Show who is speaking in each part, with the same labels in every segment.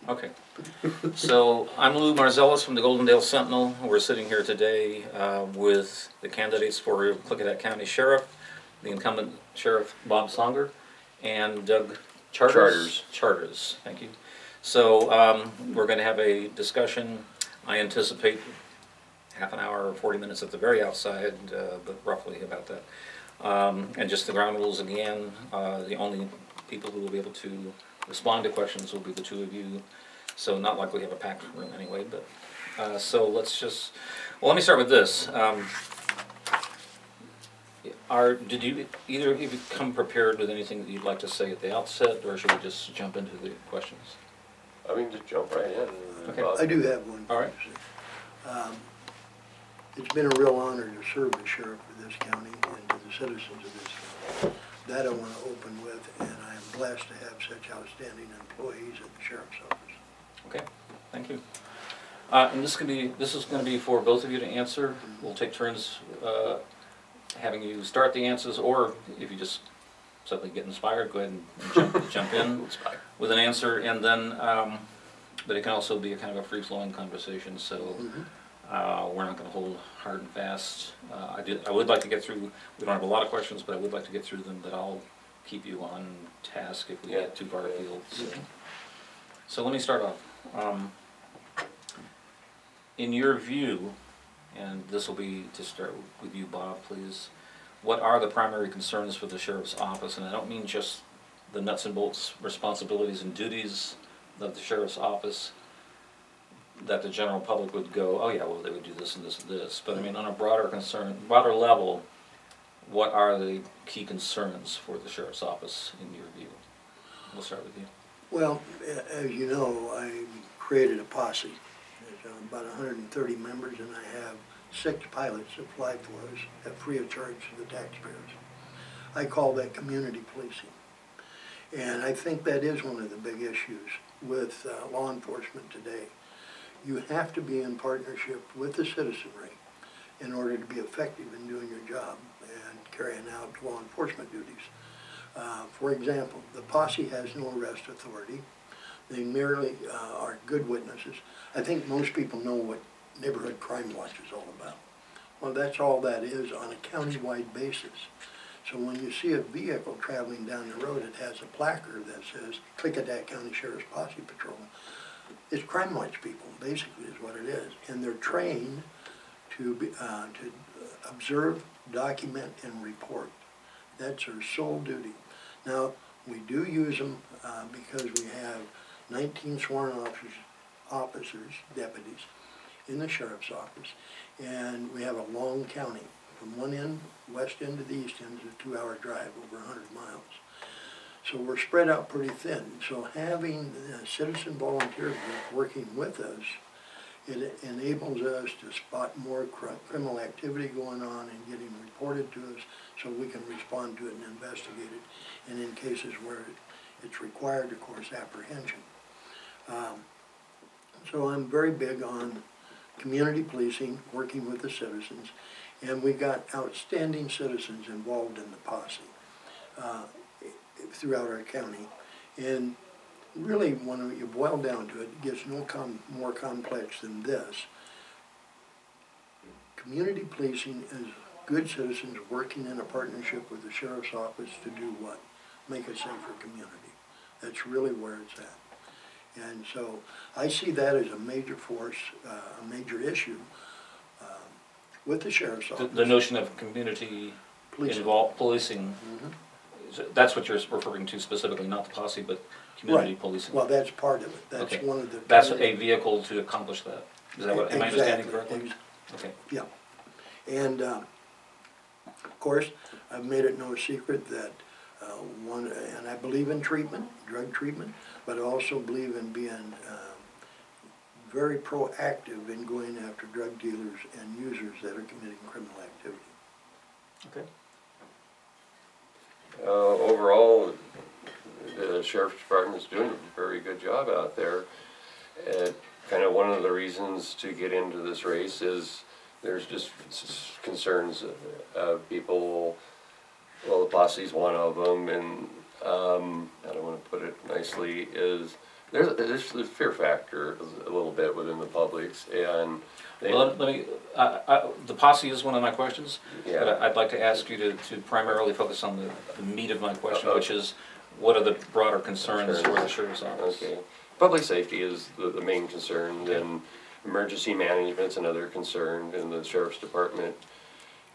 Speaker 1: Okay. So I'm Lou Marzellis from the Goldendale Sentinel. We're sitting here today with the candidates for Klickitat County Sheriff, the incumbent Sheriff Bob Songer, and Doug Charters. Thank you. So we're going to have a discussion. I anticipate half an hour or 40 minutes at the very outside, but roughly about that. And just the ground rules again, the only people who will be able to respond to questions will be the two of you. So not like we have a packed room anyway, but so let's just, well, let me start with this. Did you either of you come prepared with anything that you'd like to say at the outset, or should we just jump into the questions?
Speaker 2: I mean, just jump right in.
Speaker 1: Okay.
Speaker 3: I do have one.
Speaker 1: All right.
Speaker 3: It's been a real honor to serve as sheriff of this county and to the citizens of this county. That I want to open with, and I am blessed to have such outstanding employees at the sheriff's office.
Speaker 1: Okay, thank you. And this is going to be for both of you to answer. We'll take turns having you start the answers, or if you just suddenly get inspired, go ahead and jump in with an answer, and then, but it can also be a kind of a free-flowing conversation, so we're not going to hold hard and fast. I would like to get through, we don't have a lot of questions, but I would like to get through them, but I'll keep you on task if we get too far afield. So let me start off. In your view, and this will be to start with you, Bob, please, what are the primary concerns for the sheriff's office? And I don't mean just the nuts and bolts responsibilities and duties of the sheriff's office that the general public would go, oh yeah, well they would do this and this and this. But I mean on a broader level, what are the key concerns for the sheriff's office in your view? We'll start with you.
Speaker 3: Well, as you know, I created a posse. There's about 130 members, and I have 6 pilots apply for us at free of charge to the taxpayers. I call that community policing. And I think that is one of the big issues with law enforcement today. You have to be in partnership with the citizenry in order to be effective in doing your job and carrying out law enforcement duties. For example, the posse has no arrest authority. They merely are good witnesses. I think most people know what neighborhood crime watch is all about. Well, that's all that is on a county-wide basis. So when you see a vehicle traveling down the road, it has a placard that says Klickitat County Sheriff's Posse Patrol. It's crime watch people, basically, is what it is. And they're trained to observe, document, and report. That's their sole duty. Now, we do use them because we have 19 sworn officers, deputies, in the sheriff's office, and we have a long county. From one end, west end to the east end is a 2-hour drive, over 100 miles. So we're spread out pretty thin. So having citizen volunteer group working with us, it enables us to spot more criminal activity going on and getting reported to us so we can respond to it and investigate it, and in cases where it's required, of course, apprehension. So I'm very big on community policing, working with the citizens, and we got outstanding citizens involved in the posse throughout our county. And really, when you boil down to it, it gets no more complex than this. Community policing is good citizens working in a partnership with the sheriff's office to do what? Make a safer community. That's really where it's at. And so I see that as a major force, a major issue with the sheriff's office.
Speaker 1: The notion of community involved policing, that's what you're referring to specifically, not the posse, but community policing.
Speaker 3: Well, that's part of it. That's one of the...
Speaker 1: That's a vehicle to accomplish that. Is that what, am I understanding correctly? Okay.
Speaker 3: Yeah. And of course, I've made it no secret that and I believe in treatment, drug treatment, but I also believe in being very proactive in going after drug dealers and users that are committing criminal activity.
Speaker 1: Okay.
Speaker 2: Overall, the Sheriff's Department is doing a very good job out there. Kind of one of the reasons to get into this race is there's just concerns of people. Well, the posse's one of them, and I don't want to put it nicely, is There's the fear factor a little bit within the publics, and they,
Speaker 1: Well, let me, the posse is one of my questions, but
Speaker 2: yeah,
Speaker 1: I'd like to ask you to primarily focus on the meat of my question,
Speaker 2: Uh-oh.
Speaker 1: which is, what are the broader concerns for the
Speaker 2: Concerns.
Speaker 1: sheriff's office?
Speaker 2: okay. Public safety is the main concern, then emergency management's another concern, and the sheriff's department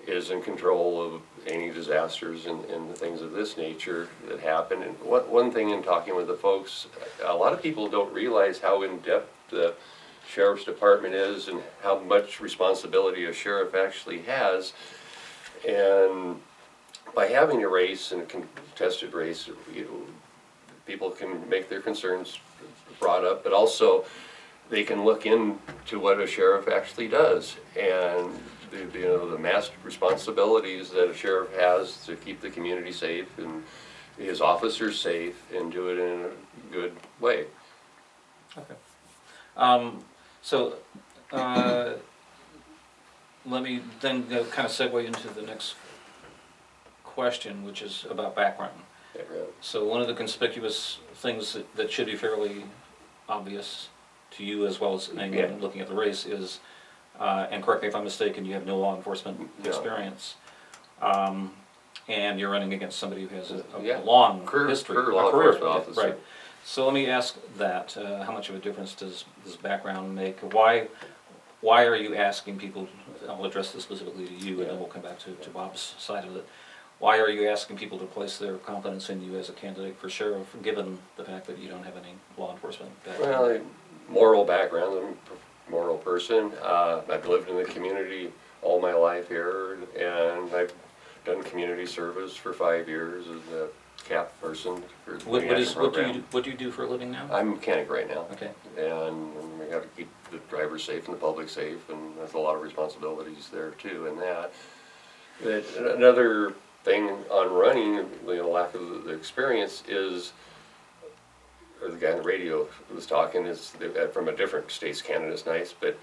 Speaker 2: is in control of any disasters and things of this nature that happen. And one thing in talking with the folks, a lot of people don't realize how in-depth the sheriff's department is and how much responsibility a sheriff actually has. And by having a race and a contested race, people can make their concerns brought up, but also they can look into what a sheriff actually does and the mass responsibilities that a sheriff has to keep the community safe and his officers safe and do it in a good way.
Speaker 1: Okay. So, let me then kind of segue into the next question, which is about background. So one of the conspicuous things that should be fairly obvious to you as well as anyone looking at the race is, and correct me if I'm mistaken, you have no law enforcement experience. And you're running against somebody who has a long history,
Speaker 2: career
Speaker 1: a
Speaker 2: law
Speaker 1: career,
Speaker 2: enforcement officer.
Speaker 1: right. So let me ask that, how much of a difference does background make? Why are you asking people, I'll address this specifically to you and then we'll come back to Bob's side of it. Why are you asking people to place their confidence in you as a candidate for sheriff, given the fact that you don't have any law enforcement background?
Speaker 2: Well, moral background, I'm a moral person. I've lived in the community all my life here, and I've done community service for 5 years as a CAP person for the program.
Speaker 1: What do you do for a living now?
Speaker 2: I'm a mechanic right now.
Speaker 1: Okay.
Speaker 2: And we have to keep the drivers safe and the public safe, and there's a lot of responsibilities there too in that. But another thing on running, lack of the experience is, or the guy on the radio was talking, is from a different state's candidate's nice, but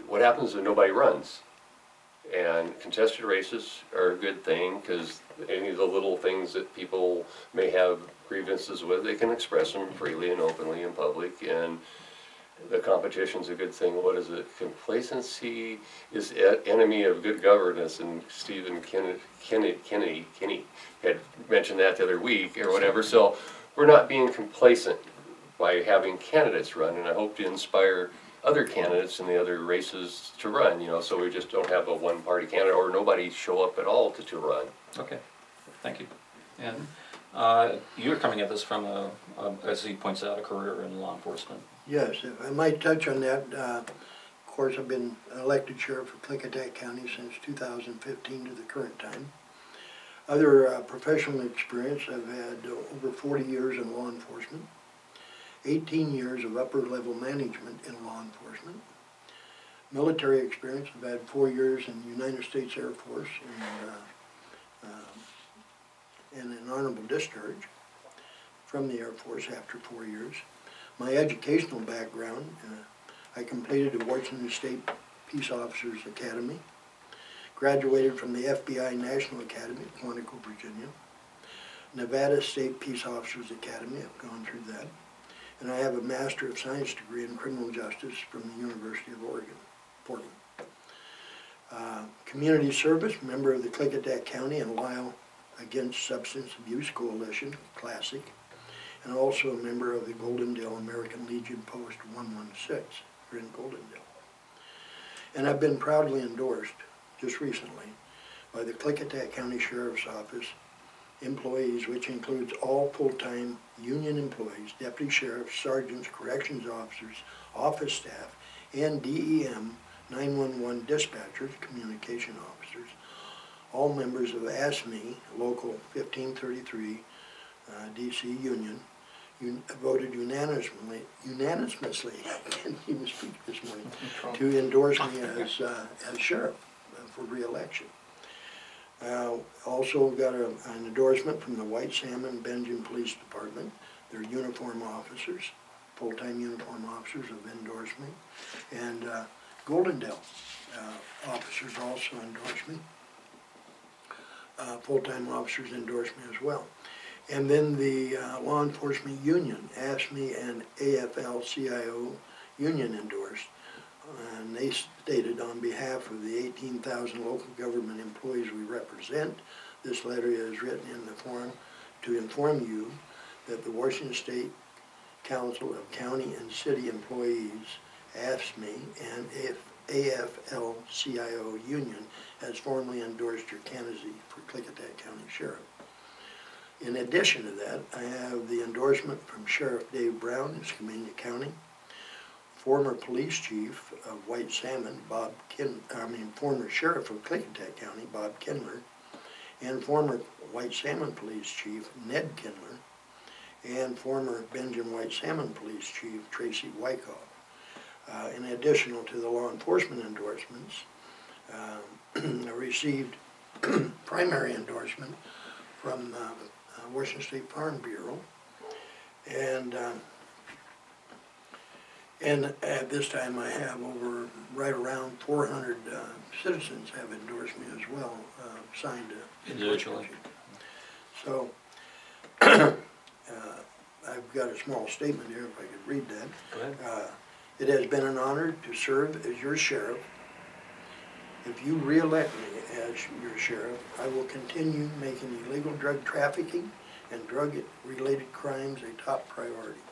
Speaker 2: what happens if nobody runs? And contested races are a good thing, because any of the little things that people may have grievances with, they can express them freely and openly in public, and the competition's a good thing. What is it? Complacency is enemy of good governance, and Stephen Kennedy had mentioned that the other week or whatever. So we're not being complacent by having candidates run, and I hope to inspire other candidates in the other races to run, so we just don't have a one-party candidate or nobody show up at all to run.
Speaker 1: Okay, thank you. And you're coming at this from as he points out, a career in law enforcement.
Speaker 3: Yes, if I might touch on that, of course I've been elected sheriff of Klickitat County since 2015 to the current time. Other professional experience, I've had over 40 years in law enforcement, 18 years of upper level management in law enforcement. Military experience, I've had 4 years in the United States Air Force and an honorable discharge from the Air Force after 4 years. My educational background, I completed the Washington State Peace Officers Academy, graduated from the FBI National Academy at Quantico, Virginia, Nevada State Peace Officers Academy, I've gone through that, and I have a Master of Science degree in Criminal Justice from the University of Oregon, Portland. Community service, member of the Klickitat County and Lyle Against Substance Abuse Coalition, Classic, and also a member of the Goldendale American Legion Post 116 here in Goldendale. And I've been proudly endorsed, just recently, by the Klickitat County Sheriff's Office employees, which includes all full-time union employees, deputy sheriffs, sergeants, corrections officers, office staff, and DEM 911 dispatchers, communication officers, all members of ASME, Local 1533, DC Union, voted unanimously, I can't even speak this morning, to endorse me as sheriff for re-election. Also got an endorsement from the White Salmon Benjamin Police Department. Their uniform officers, full-time uniform officers have endorsed me. And Goldendale officers also endorsed me. Full-time officers endorsed me as well. And then the law enforcement union asked me an AFL-CIO union endorsed. And they stated, on behalf of the 18,000 local government employees we represent, this letter is written in the form to inform you that the Washington State Council of County and City Employees, AFSCME, and AFL-CIO union has formally endorsed your candidacy for Klickitat County Sheriff. In addition to that, I have the endorsement from Sheriff Dave Brown in Skamania County, former police chief of White Salmon, former sheriff of Klickitat County, Bob Kindler, and former White Salmon police chief, Ned Kindler, and former Benjamin White Salmon police chief, Tracy Wyckoff. In addition to the law enforcement endorsements, I received primary endorsement from Washington State Farm Bureau, and at this time I have right around 400 citizens have endorsed me as well, signed
Speaker 1: Individually.
Speaker 3: So I've got a small statement here if I could read that.
Speaker 1: Go ahead.
Speaker 3: It has been an honor to serve as your sheriff. If you re-elect me as your sheriff, I will continue making illegal drug trafficking and drug-related crimes a top priority.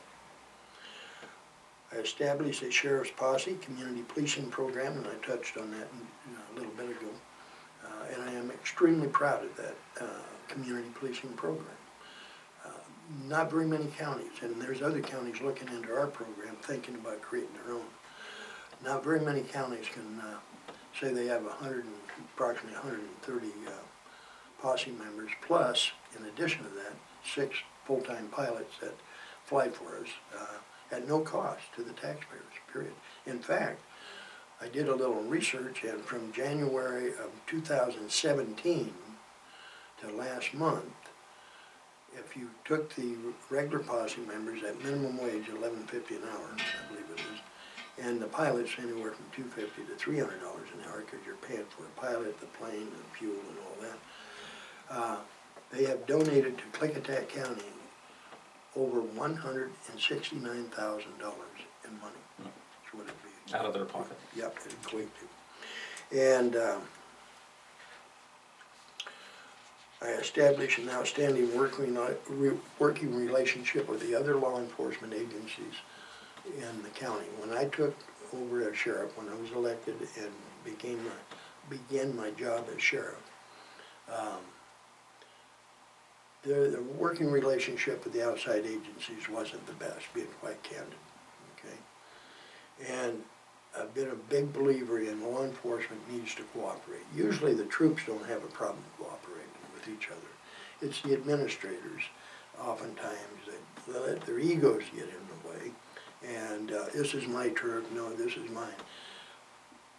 Speaker 3: I established a sheriff's posse community policing program, and I touched on that a little bit ago. And I am extremely proud of that community policing program. Not very many counties, and there's other counties looking into our program thinking about creating their own. Not very many counties can say they have approximately 130 posse members, plus, in addition to that, 6 full-time pilots that fly for us at no cost to the taxpayers, period. In fact, I did a little research, and from January of 2017 to last month, if you took the regular posse members at minimum wage, $11.50 an hour, I believe it is, and the pilots anywhere from $250 to $300 an hour, because you're paying for a pilot, the plane, and fuel, and all that. They have donated to Klickitat County over $169,000 in money. That's what it'd be.
Speaker 1: Out of their pocket.
Speaker 3: Yep, it'd equate to. And I established an outstanding working relationship with the other law enforcement agencies in the county. When I took over as sheriff, when I was elected and began my job as sheriff, the working relationship with the outside agencies wasn't the best, being quite candid, okay? And I've been a big believer in law enforcement needs to cooperate. Usually the troops don't have a problem cooperating with each other. It's the administrators, oftentimes, that let their egos get in the way, and this is my turf, no, this is mine.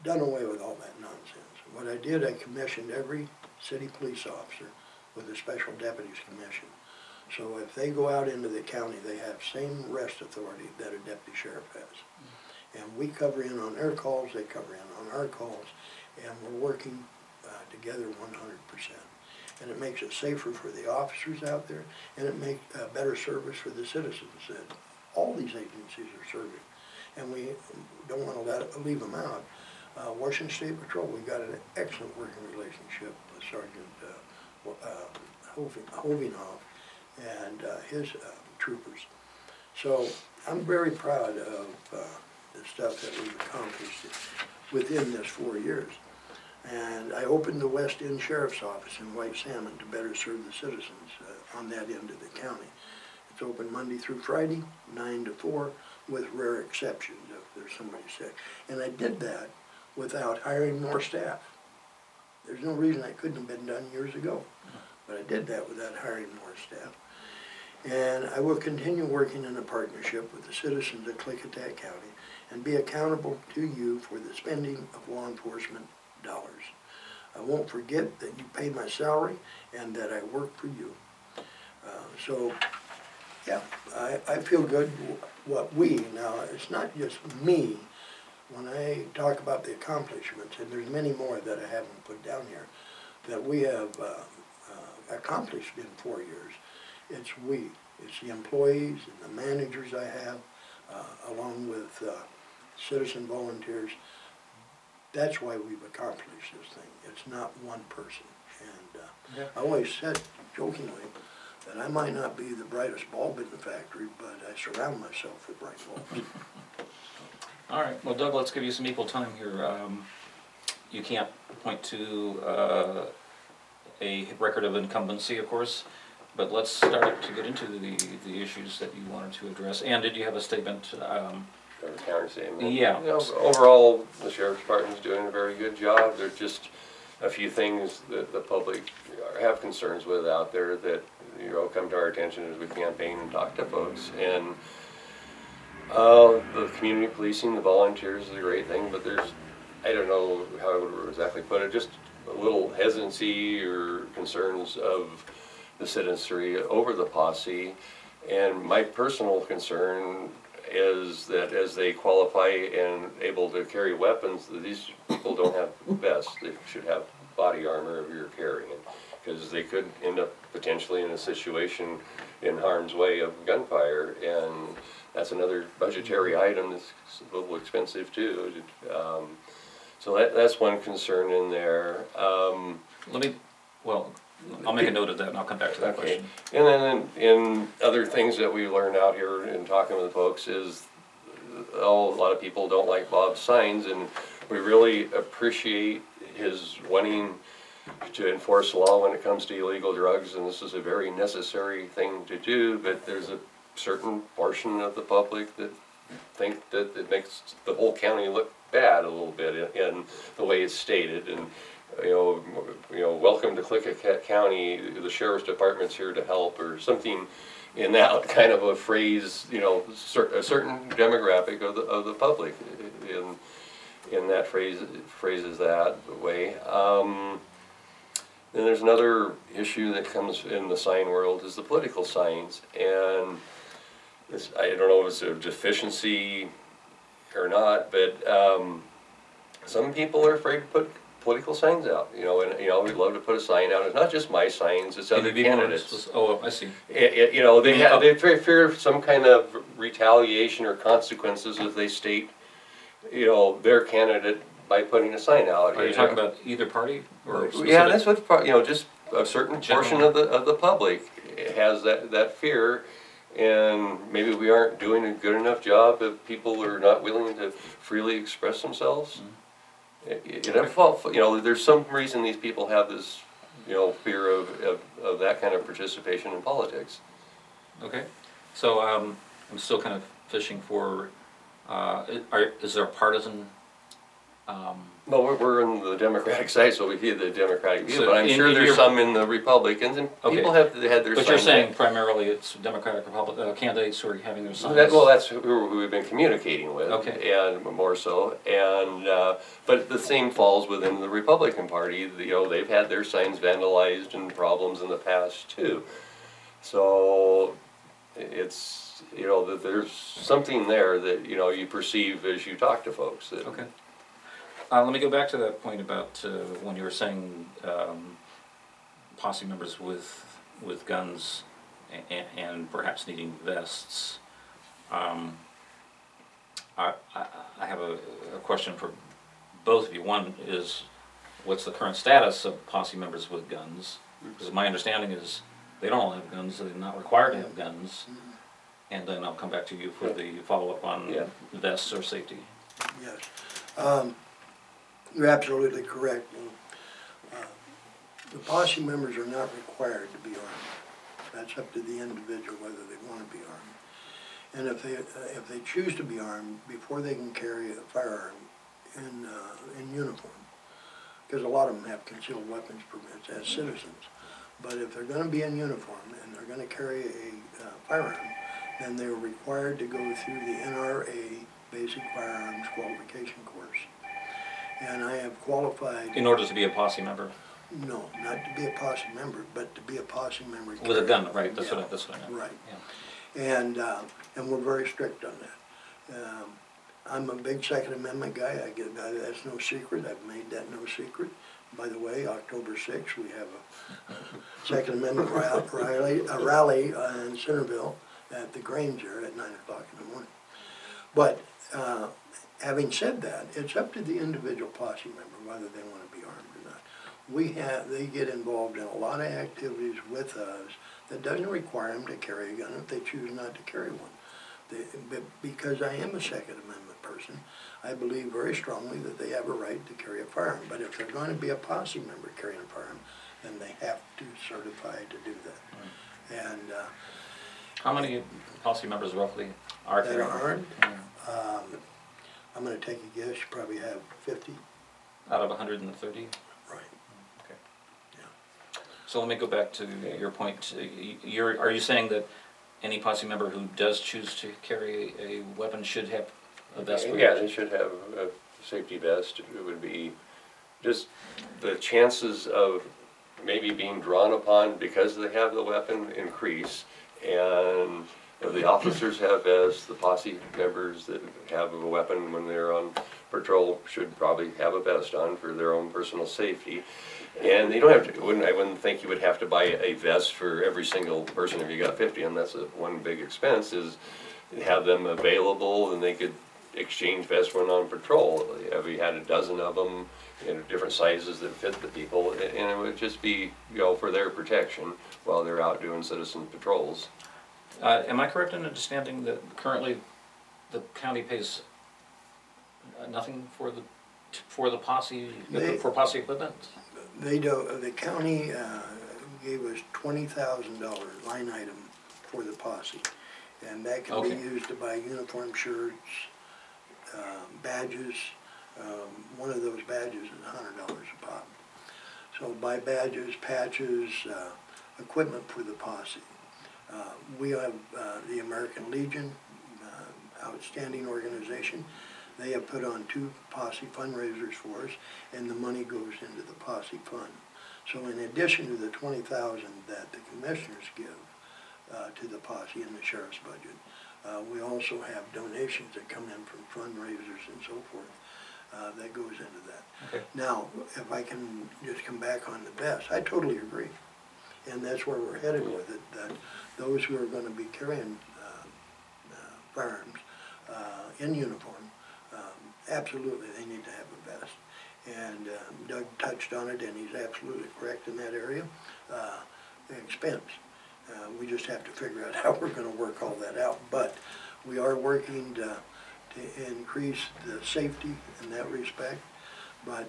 Speaker 3: Done away with all that nonsense. What I did, I commissioned every city police officer with a special deputies commission. So if they go out into the county, they have same arrest authority that a deputy sheriff has. And we cover in on their calls, they cover in on our calls, and we're working together 100%. And it makes it safer for the officers out there, and it makes a better service for the citizens that all these agencies are serving. And we don't want to leave them out. Washington State Patrol, we've got an excellent working relationship with Sergeant Hovinghoff and his troopers. So I'm very proud of the stuff that we've accomplished within this 4 years. And I opened the West End Sheriff's Office in White Salmon to better serve the citizens on that end of the county. It's open Monday through Friday, 9 to 4, with rare exceptions if there's somebody sick. And I did that without hiring more staff. There's no reason that couldn't have been done years ago. But I did that without hiring more staff. And I will continue working in a partnership with the citizens of Klickitat County and be accountable to you for the spending of law enforcement dollars. I won't forget that you pay my salary and that I work for you. So, yeah, I feel good now it's not just me, when I talk about the accomplishments, and there's many more that I haven't put down here, that we have accomplished in 4 years. It's we. It's the employees and the managers I have, along with citizen volunteers. That's why we've accomplished this thing. It's not one person. And I always said jokingly that I might not be the brightest bulb in the factory, but I surround myself with bright bulbs.
Speaker 1: All right, well, Doug, let's give you some equal time here. You can't point to a record of incumbency, of course, but let's start to get into the issues that you wanted to address. And did you have a statement?
Speaker 2: Counter statement.
Speaker 1: Yeah.
Speaker 2: You know, overall, the sheriff's department's doing a very good job. There's just a few things that the public have concerns with out there that, you know, come to our attention as we campaign and talk to folks. And the community policing, the volunteers is a great thing, but there's, I don't know how I would exactly put it, just a little hesitancy or concerns of the citizenry over the posse. And my personal concern is that as they qualify and able to carry weapons, that these people don't have vests. They should have body armor if you're carrying it, because they could end up potentially in a situation in harm's way of gunfire, and that's another budgetary item that's a little expensive too. So that's one concern in there.
Speaker 1: I'll make a note of that and I'll come back to that question.
Speaker 2: And then in other things that we learned out here in talking with the folks is, a lot of people don't like Bob's signs, and we really appreciate his wanting to enforce law when it comes to illegal drugs, and this is a very necessary thing to do, but there's a certain portion of the public that think that it makes the whole county look bad a little bit in the way it's stated. And you know, welcome to Klickitat County, the sheriff's department's here to help, or something in that kind of a phrase, you know, a certain demographic of the public in that phrases that way. Then there's another issue that comes in the sign world is the political signs, and this, I don't know if it's a deficiency or not, but some people are afraid to put political signs out, you know, and, you know, we'd love to put a sign out. It's not just my signs, it's other candidates.
Speaker 1: Oh, I see.
Speaker 2: You know, they fear some kind of retaliation or consequences if they state, you know, their candidate by putting a sign out.
Speaker 1: Are you talking about either party or specific?
Speaker 2: Yeah, that's what, you know, just a certain portion of the public has that fear, and maybe we aren't doing a good enough job if people are not willing to freely express themselves. Mm-hmm. You know, there's some reason these people have this, you know, fear of that kind of participation in politics.
Speaker 1: Okay, so I'm still kind of fishing for, is there a partisan?
Speaker 2: Well, we're in the Democratic side, so we hear the Democratic view,
Speaker 1: So
Speaker 2: but I'm sure there's some in the Republicans, and
Speaker 1: okay.
Speaker 2: people have had their.
Speaker 1: But you're saying primarily it's Democratic candidates who are having their signs?
Speaker 2: Well, that's who we've been communicating with,
Speaker 1: okay.
Speaker 2: And more so, and but the same falls within the Republican Party. You know, they've had their signs vandalized and problems in the past too. So it's, you know, that there's something there that, you know, you perceive as you talk to folks. That,
Speaker 1: okay. Let me go back to that point about when you were saying posse members with guns and perhaps needing vests. I have a question for both of you. One is, what's the current status of posse members with guns? Because my understanding is they don't all have guns, they're not required to have guns. And then I'll come back to you for the follow-up on vests or safety.
Speaker 3: Yes. You're absolutely correct. The posse members are not required to be armed. That's up to the individual whether they want to be armed. And if they choose to be armed, before they can carry a firearm in uniform, because a lot of them have concealed weapons permits as citizens, but if they're going to be in uniform and they're going to carry a firearm, then they're required to go through the NRA Basic Firearms Qualification Course. And I have qualified.
Speaker 1: In order to be a posse member?
Speaker 3: No, not to be a posse member, but to be a posse member.
Speaker 1: With a gun, right? That's what I meant.
Speaker 3: Right.
Speaker 1: Yeah.
Speaker 3: And we're very strict on that. I'm a big Second Amendment guy. That's no secret. I've made that no secret. By the way, October 6th, we have a Second Amendment rally in Centerville at the Grange there at 9 o'clock in the morning. But having said that, it's up to the individual posse member whether they want to be armed or not. They get involved in a lot of activities with us that doesn't require them to carry a gun if they choose not to carry one. Because I am a Second Amendment person, I believe very strongly that they have a right to carry a firearm. But if they're going to be a posse member carrying a firearm, then they have to certify to do that. And
Speaker 1: How many posse members roughly are
Speaker 3: that
Speaker 1: there?
Speaker 3: are armed, I'm going to take a guess, you probably have 50.
Speaker 1: Out of 130?
Speaker 3: Right.
Speaker 1: Okay.
Speaker 3: Yeah.
Speaker 1: So let me go back to your point. Are you saying that any posse member who does choose to carry a weapon should have a vest?
Speaker 2: Yeah, they should have a safety vest. It would be just the chances of maybe being drawn upon because they have the weapon increase, and the officers have vests, the posse members that have a weapon when they're on patrol should probably have a vest on for their own personal safety. And you don't have to, I wouldn't think you would have to buy a vest for every single person if you got 50, and that's one big expense, is have them available and they could exchange vests when on patrol. If you had a dozen of them in different sizes that fit the people, and it would just be, for their protection while they're out doing citizen patrols.
Speaker 1: Am I correct in understanding that currently the county pays nothing for the posse, for posse equipment?
Speaker 3: They don't, the county gave us $20,000 line item for the posse. And that can be used to buy uniform shirts, badges. One of those badges is $100 a pop. So buy badges, patches, equipment for the posse. We have the American Legion, outstanding organization. They have put on 2 posse fundraisers for us, and the money goes into the posse fund. So in addition to the $20,000 that the commissioners give to the posse in the sheriff's budget, we also have donations that come in from fundraisers and so forth that goes into that.
Speaker 1: Okay.
Speaker 3: Now, if I can just come back on the vest, I totally agree. And that's where we're headed with it, that those who are going to be carrying firearms in uniform, absolutely they need to have a vest. And Doug touched on it, and he's absolutely correct in that area. The expense. We just have to figure out how we're going to work all that out. But we are working to increase the safety in that respect. But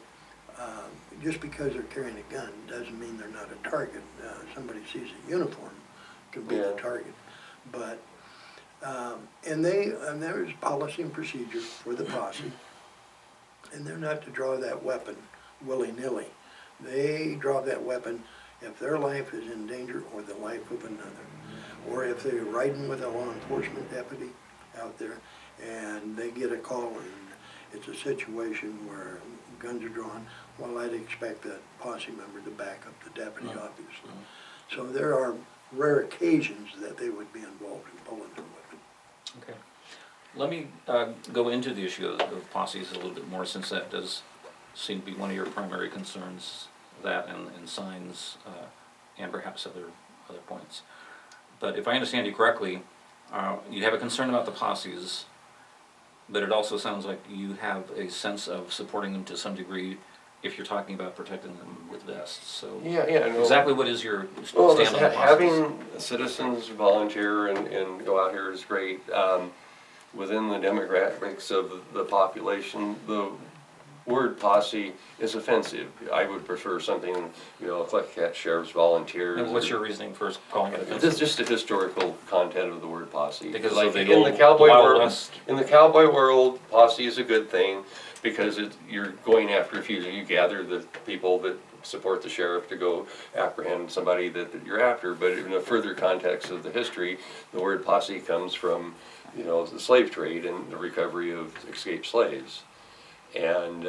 Speaker 3: just because they're carrying a gun doesn't mean they're not a target. Somebody sees a uniform, could be the target. But and there's policy and procedure for the posse, and they're not to draw that weapon willy-nilly. They draw that weapon if their life is in danger or the life of another, or if they're riding with a law enforcement deputy out there and they get a call and it's a situation where guns are drawn. Well, I'd expect that posse member to back up the deputy, obviously. So there are rare occasions that they would be involved in pulling their weapon.
Speaker 1: Okay. Let me go into the issue of posses a little bit more, since that does seem to be one of your primary concerns, that and signs and perhaps other points. But if I understand you correctly, you have a concern about the posses, but it also sounds like you have a sense of supporting them to some degree if you're talking about protecting them with vests. So
Speaker 2: no.
Speaker 1: Exactly what is your
Speaker 2: Well,
Speaker 1: stand on the posses?
Speaker 2: having citizens volunteer and go out here is great. Within the demographics of the population, the word posse is offensive. I would prefer something, Klickitat Sheriff's volunteers.
Speaker 1: And what's your reasoning for calling it offensive?
Speaker 2: This is just the historical content of the word posse.
Speaker 1: Because
Speaker 2: like
Speaker 1: of the
Speaker 2: in the
Speaker 1: old
Speaker 2: cowboy
Speaker 1: Wild
Speaker 2: world,
Speaker 1: West.
Speaker 2: in the cowboy world, posse is a good thing because you're going after a few. You gather the people that support the sheriff to go apprehend somebody that you're after. But in a further context of the history, the word posse comes from the slave trade and the recovery of escaped slaves. And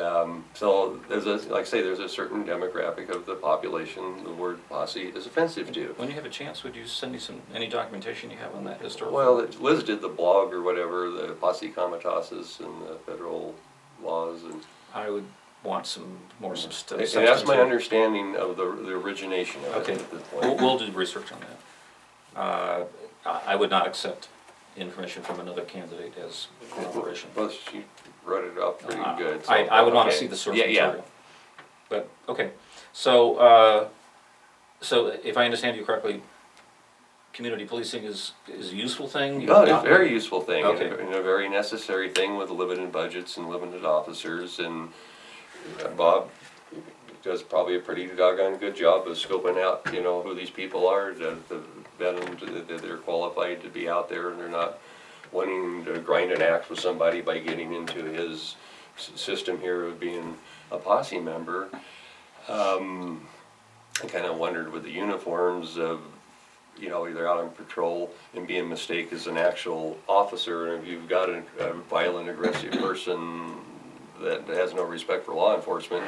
Speaker 2: so there's there's a certain demographic of the population the word posse is offensive to.
Speaker 1: When you have a chance, would you send me any documentation you have on that historical?
Speaker 2: Well, Liz did the blog or whatever, the posse comitatus and the federal laws, and
Speaker 1: I would want some more
Speaker 2: And that's my
Speaker 1: substantive.
Speaker 2: understanding of the origination of
Speaker 1: Okay,
Speaker 2: it at this
Speaker 1: we'll,
Speaker 2: point.
Speaker 1: we'll do research on that. I would not accept information from another candidate as corroboration.
Speaker 2: But she wrote it up pretty good. so-
Speaker 1: I would want to
Speaker 2: okay.
Speaker 1: see the source
Speaker 2: Yeah, yeah.
Speaker 1: material. But, okay, so, so if I understand you correctly, community policing is a useful thing?
Speaker 2: Oh, it's a very useful thing,
Speaker 1: Okay.
Speaker 2: and a very necessary thing with limited budgets and limited officers, and Bob does probably a pretty doggone good job of scoping out, you know, who these people are, to vet them, that they're qualified to be out there, and they're not wanting to grind an axe with somebody by getting into his system here of being a posse member. I kinda wondered with the uniforms of, you know, either out on patrol and being mistaken as an actual officer, and if you've got a violent, aggressive person that has no respect for law enforcement,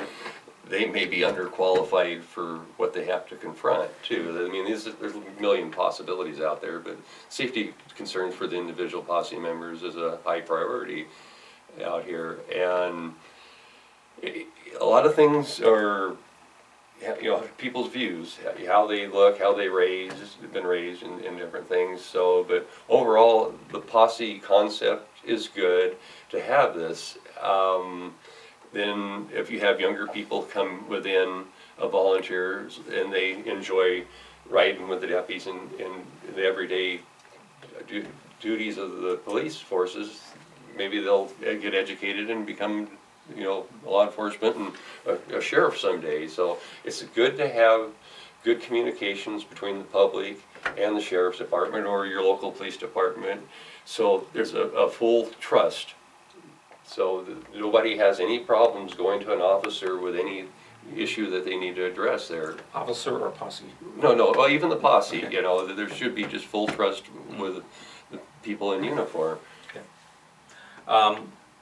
Speaker 2: they may be underqualified for what they have to confront too. I mean, there's a million possibilities out there, but safety concerns for the individual posse members is a high priority out here. And a lot of things are, you know, people's views, how they look, how they been raised in different things. So, but overall, the posse concept is good to have this. Then if you have younger people come within volunteers and they enjoy riding with the deputies and the everyday duties of the police forces, maybe they'll get educated and become, you know, law enforcement and a sheriff someday. So it's good to have good communications between the public and the sheriff's department or your local police department. So there's a full trust. So nobody has any problems going to an officer with any issue that they need to address there.
Speaker 1: Officer or posse?
Speaker 2: No, well, even the posse,
Speaker 1: Okay.
Speaker 2: you know, there should be just full trust with the people in uniform.
Speaker 1: Okay. All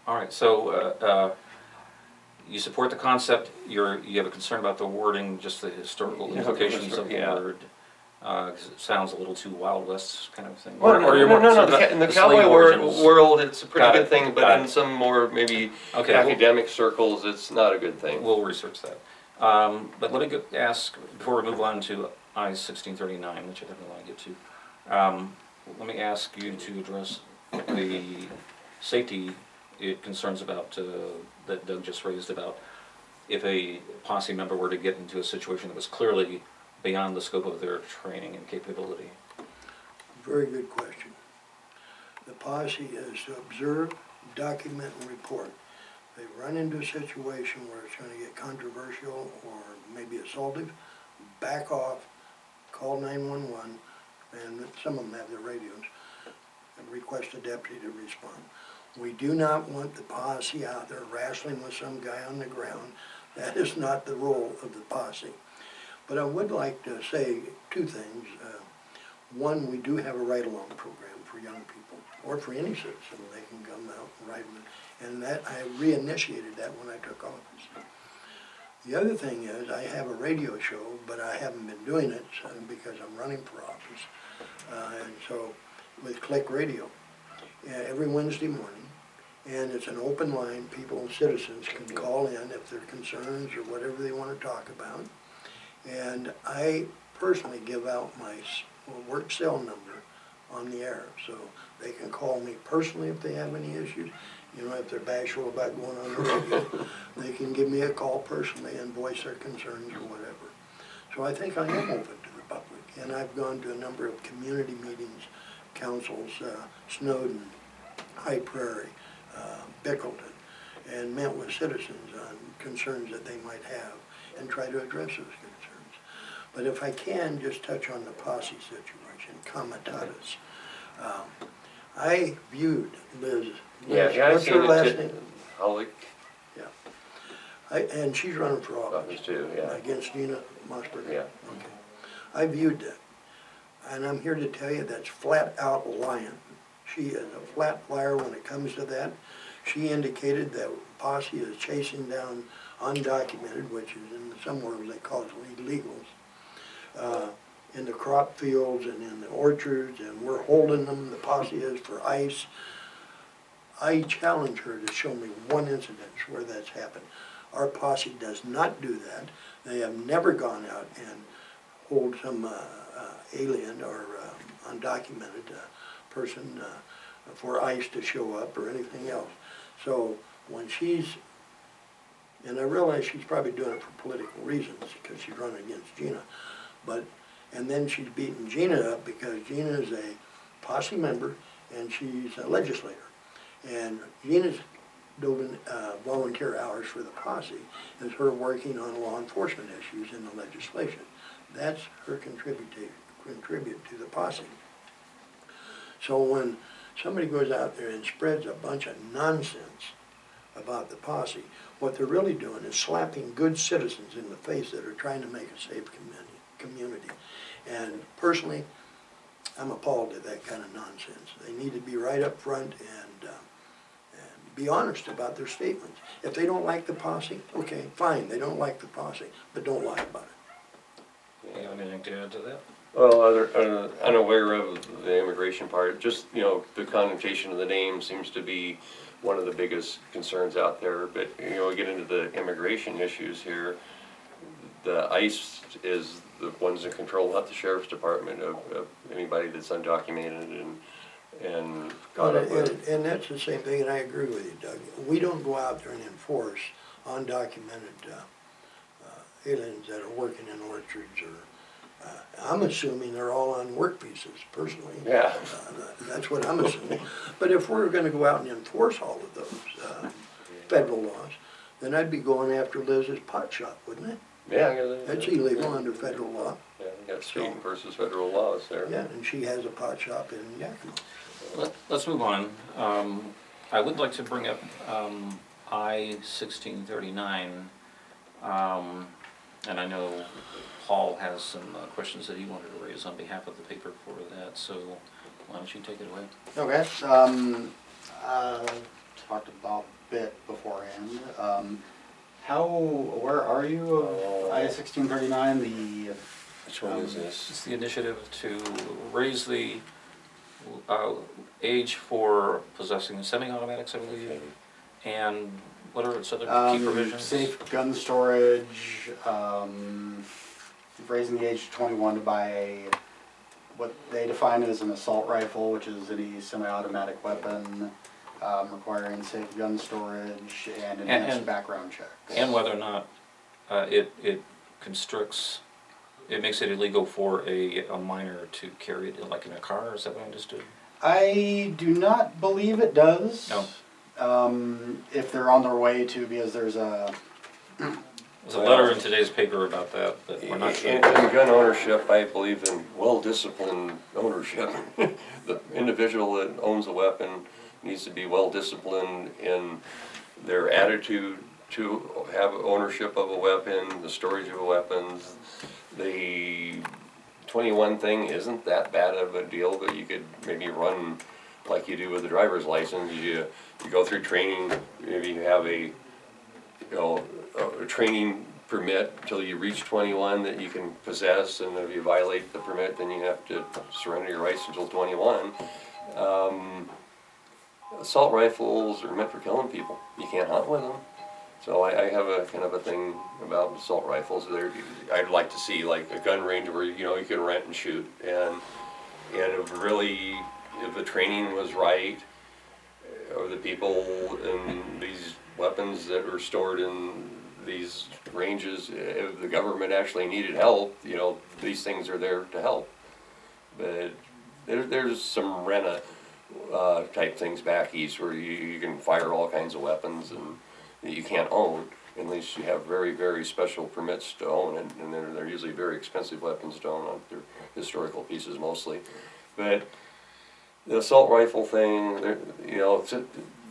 Speaker 1: right, so, you support the concept, you have a concern about the wording, just the historical
Speaker 2: Yeah,
Speaker 1: implications of the
Speaker 2: yeah.
Speaker 1: word, 'cause it sounds a little too Wild West kind of thing.
Speaker 2: Well,
Speaker 1: Or you're more
Speaker 2: no,
Speaker 1: concerned
Speaker 2: in the
Speaker 1: about slave
Speaker 2: cowboy
Speaker 1: origins.
Speaker 2: world, it's a pretty
Speaker 1: Got
Speaker 2: good
Speaker 1: it,
Speaker 2: thing, but
Speaker 1: got
Speaker 2: in
Speaker 1: it.
Speaker 2: some more maybe
Speaker 1: Okay,
Speaker 2: academic circles, it's not a good thing.
Speaker 1: we'll research that. But let me ask, before we move on to I-1639, which I definitely want to get to, let me ask you to address the safety concerns about, that Doug just raised about if a posse member were to get into a situation that was clearly beyond the scope of their training and capability.
Speaker 3: Very good question. The posse is to observe, document, and report. They run into a situation where it's gonna get controversial or maybe assaultive, back off, call 911, and some of them have their radios, and request a deputy to respond. We do not want the posse out there wrestling with some guy on the ground. That is not the role of the posse. But I would like to say two things. One, we do have a ride-along program for young people, or for any citizen. They can come out and ride with it. And that, I reinitiated that when I took office. The other thing is, I have a radio show, but I haven't been doing it because I'm running for office. And so, with Click Radio, every Wednesday morning, and it's an open line. People, citizens can call in if their concerns or whatever they want to talk about. And I personally give out my work cell number on the air, so they can call me personally if they have any issues. You know, if they're bashful about going on the radio, they can give me a call personally and voice their concerns or whatever. So I think I am open to the public, and I've gone to a number of community meetings, councils, Snowden, High Prairie, Bickleton, and met with citizens on concerns that they might have and try to address those concerns. But if I can, just touch on the posse situation, comitatus. I viewed Liz,
Speaker 2: Yeah,
Speaker 3: what's her last name?
Speaker 2: Holly,
Speaker 3: And she's running for office.
Speaker 2: office too, yeah,
Speaker 3: Against Nina Mossberg?
Speaker 2: yeah.
Speaker 3: Okay. I viewed that, and I'm here to tell you that's flat out lying. She is a flat liar when it comes to that. She indicated that posse is chasing down undocumented, which is in some words they call it illegals, in the crop fields and in the orchards, and we're holding them, the posse is, for ICE. I challenge her to show me one incident where that's happened. Our posse does not do that. They have never gone out and hold some alien or undocumented person for ICE to show up or anything else. So when she's, and I realize she's probably doing it for political reasons because she's running against Gina, but, and then she's beating Gina up because Gina is a posse member and she's a legislator. And Gina's doing volunteer hours for the posse is her working on law enforcement issues in the legislation. That's her contribute to the posse. So when somebody goes out there and spreads a bunch of nonsense about the posse, what they're really doing is slapping good citizens in the face that are trying to make a safe community. And personally, I'm appalled at that kind of nonsense. They need to be right up front and be honest about their statements. If they don't like the posse, okay, fine, they don't like the posse, but don't lie about it.
Speaker 1: You have anything to add to that?
Speaker 2: Well, unaware of the immigration part, just, you know, the connotation of the name seems to be one of the biggest concerns out there. But, you know, we get into the immigration issues here. The ICE is the ones in control, not the sheriff's department, of anybody that's undocumented and caught up with.
Speaker 3: And that's the same thing, and I agree with you, Doug. We don't go out there and enforce undocumented aliens that are working in orchards or, I'm assuming they're all on work visas, personally.
Speaker 2: Yeah.
Speaker 3: That's what I'm assuming. But if we're gonna go out and enforce all of those federal laws, then I'd be going after Liz's pot shop, wouldn't it?
Speaker 2: Yeah.
Speaker 3: That's illegal under federal law.
Speaker 2: Yeah, you got state versus federal laws there.
Speaker 3: Yeah, and she has a pot shop in Yakima.
Speaker 1: Let's move on. I would like to bring up I-1639, and I know Paul has some questions that he wanted to raise on behalf of the paper for that, so why don't you take it away?
Speaker 4: Okay, talked about bit beforehand. Where are you of I-1639,
Speaker 2: Which one is this?
Speaker 1: It's the initiative to raise the age for possessing semi-automatics, I believe, and what are its other key provisions?
Speaker 4: Safe gun storage, raising the age to 21 to buy what they define as an assault rifle, which is any semi-automatic weapon, requiring safe gun storage and enhanced background checks.
Speaker 1: And whether or not it constricts, it makes it illegal for a minor to carry it like in a car, is that what I understood?
Speaker 4: I do not believe it does.
Speaker 1: No.
Speaker 4: If they're on their way to, because there's a...
Speaker 1: There's a letter in today's paper about that, but we're not sure.
Speaker 2: In gun ownership, I believe in well-disciplined ownership. The individual that owns a weapon needs to be well-disciplined in their attitude to have ownership of a weapon, the storage of weapons. The 21 thing isn't that bad of a deal, but you could maybe run like you do with a driver's license. You go through training, maybe you have a training permit until you reach 21 that you can possess, and if you violate the permit, then you have to surrender your rights until 21. Assault rifles are meant for killing people. You can't hunt with them. So I have a kind of a thing about assault rifles. I'd like to see like a gun range where you can rent and shoot, and if the training was right, or the people and these weapons that are stored in these ranges, if the government actually needed help, these things are there to help. But there's some rena type things back east where you can fire all kinds of weapons and that you can't own unless you have very, very special permits to own it, and they're usually very expensive weapons to own. They're historical pieces mostly. But the assault rifle thing,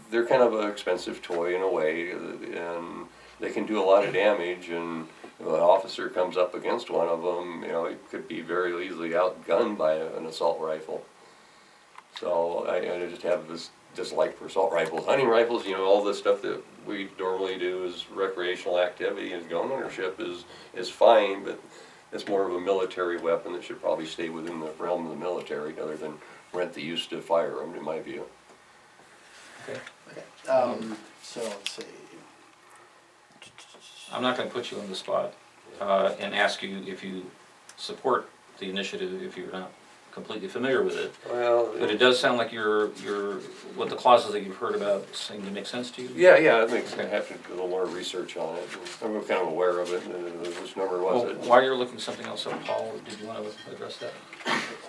Speaker 2: they're kind of an expensive toy in a way, and they can do a lot of damage, and if an officer comes up against one of them, he could be very easily outgunned by an assault rifle. So I just have this dislike for assault rifles. Hunting rifles, all the stuff that we normally do is recreational activity, and gun ownership is fine, but it's more of a military weapon that should probably stay within the realm of the military other than rent the use to fire them, in my view.
Speaker 1: Okay.
Speaker 4: Okay. So let's see.
Speaker 1: I'm not gonna put you on the spot, and ask you if you support the initiative if you're not completely familiar with it.
Speaker 2: Well,
Speaker 1: But it does sound like what the clauses that you've heard about seem to make sense to you?
Speaker 2: yeah, it makes, I have to do a little more research on it. I'm kind of aware of it, and which number was
Speaker 1: Well,
Speaker 2: it?
Speaker 1: while you're looking something else up, Paul, did you want to address that?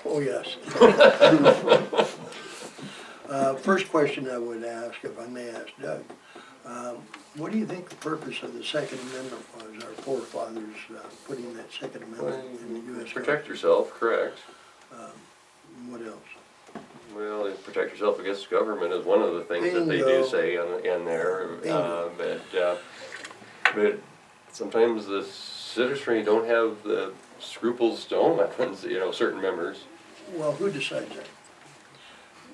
Speaker 3: Oh, yes. First question I would ask, if I may ask Doug, what do you think the purpose of the Second Amendment was, our forefathers putting that Second Amendment in the U.S.
Speaker 2: Protect yourself, correct.
Speaker 3: What else?
Speaker 2: Well, protect yourself against government is one of the things that they do
Speaker 3: Bingo.
Speaker 2: say in there.
Speaker 3: Bingo.
Speaker 2: But sometimes the citizenry don't have the scruples to own weapons, certain members.
Speaker 3: Well, who decides that?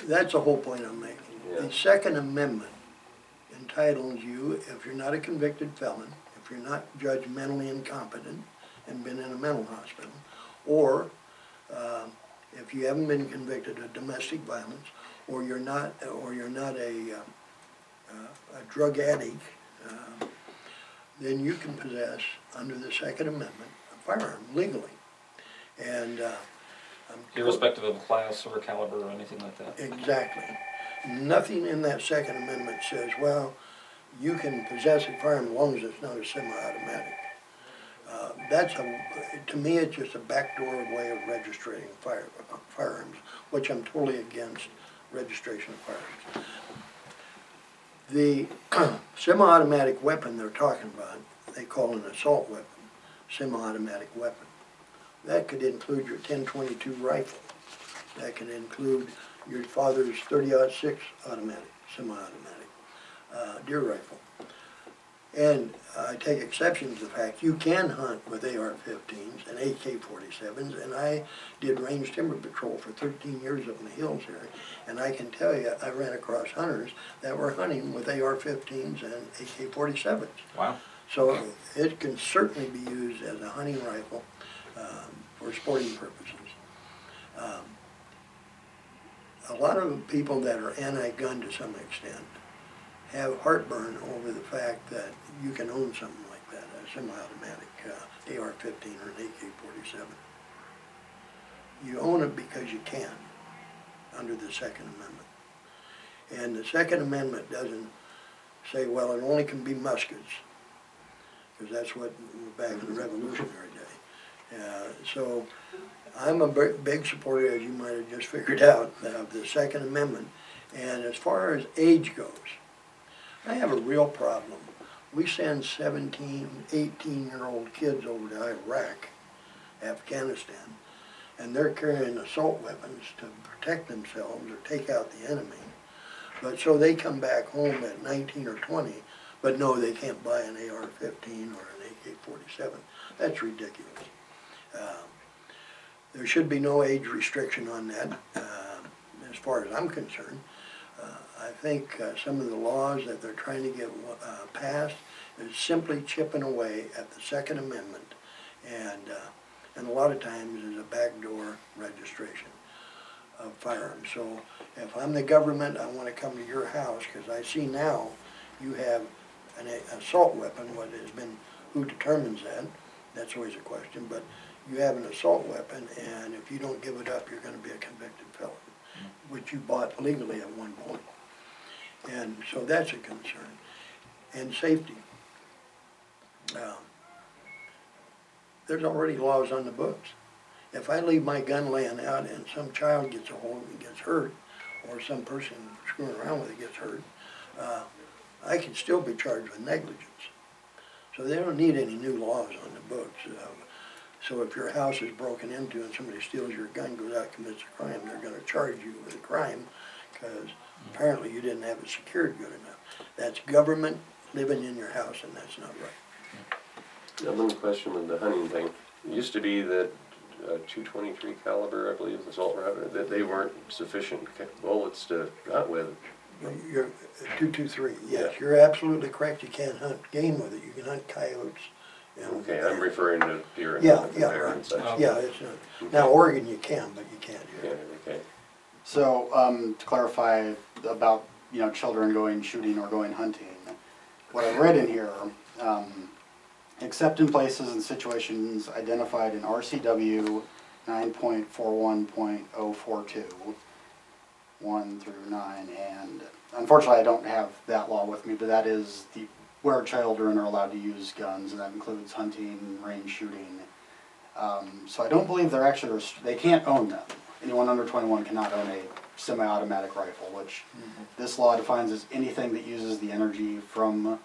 Speaker 3: That's the whole point I'm making.
Speaker 2: Yeah.
Speaker 3: The Second Amendment entitles you, if you're not a convicted felon, if you're not judged mentally incompetent and been in a mental hospital, or if you haven't been convicted of domestic violence, or you're not a drug addict, then you can possess, under the Second Amendment, a firearm legally. And
Speaker 1: Irrespective of class or caliber or anything like that?
Speaker 3: exactly. Nothing in that Second Amendment says, well, you can possess a firearm as long as it's not a semi-automatic. To me, it's just a backdoor way of registering firearms, which I'm totally against registration of firearms. The semi-automatic weapon they're talking about, they call an assault weapon, semi-automatic weapon. That could include your 10-22 rifle. That can include your father's 30-06 automatic, semi-automatic deer rifle. And I take exception to the fact you can hunt with AR-15s and AK-47s, and I did range timber patrol for 13 years up in the hills here, and I can tell you I ran across hunters that were hunting with AR-15s and AK-47s.
Speaker 1: Wow.
Speaker 3: So it can certainly be used as a hunting rifle for sporting purposes. A lot of people that are anti-gun to some extent have heartburn over the fact that you can own something like that, a semi-automatic AR-15 or an AK-47. You own it because you can, under the Second Amendment. And the Second Amendment doesn't say, well, it only can be muskets, because that's what, back in the Revolutionary Day. So I'm a big supporter, as you might have just figured out, of the Second Amendment. And as far as age goes, I have a real problem. We send 17, 18-year-old kids over to Iraq, Afghanistan, and they're carrying assault weapons to protect themselves or take out the enemy. But so they come back home at 19 or 20, but no, they can't buy an AR-15 or an AK-47. That's ridiculous. There should be no age restriction on that, as far as I'm concerned. I think some of the laws that they're trying to get passed is simply chipping away at the Second Amendment, and a lot of times is a backdoor registration of firearms. So if I'm the government, I want to come to your house, because I see now you have an assault weapon. What has been, who determines that? That's always a question, but you have an assault weapon, and if you don't give it up, you're going to be a convicted felon, which you bought legally at one point. And so that's a concern. And safety. There's already laws on the books. If I leave my gun laying out and some child gets a hold of it and gets hurt, or some person screwing around with it gets hurt, I can still be charged with negligence. So they don't need any new laws on the books. So if your house is broken into and somebody steals your gun, goes out and commits a crime, they're going to charge you with a crime because apparently you didn't have it secured good enough. That's government living in your house, and that's not right.
Speaker 2: Another question with the hunting thing. It used to be that .223 caliber, I believe, assault rifle, that they weren't sufficient bullets to hunt with.
Speaker 3: You're 223. Yes,
Speaker 2: Yeah.
Speaker 3: you're absolutely correct. You can't hunt game with it. You can hunt coyotes.
Speaker 2: Okay, I'm referring to deer and
Speaker 3: Yeah,
Speaker 2: bear
Speaker 3: right.
Speaker 2: and such.
Speaker 3: Yeah, it's not. Now Oregon you can, but you can't
Speaker 2: Yeah,
Speaker 3: here.
Speaker 2: okay.
Speaker 4: So, to clarify about, children going shooting or going hunting, what I read in here, except in places and situations identified in RCW 9.41.042, 1 through 9, and unfortunately I don't have that law with me, but that is where children are allowed to use guns, and that includes hunting, range shooting. So I don't believe they're actually, they can't own them. Anyone under 21 cannot own a semi-automatic rifle, which this law defines as anything that uses the energy from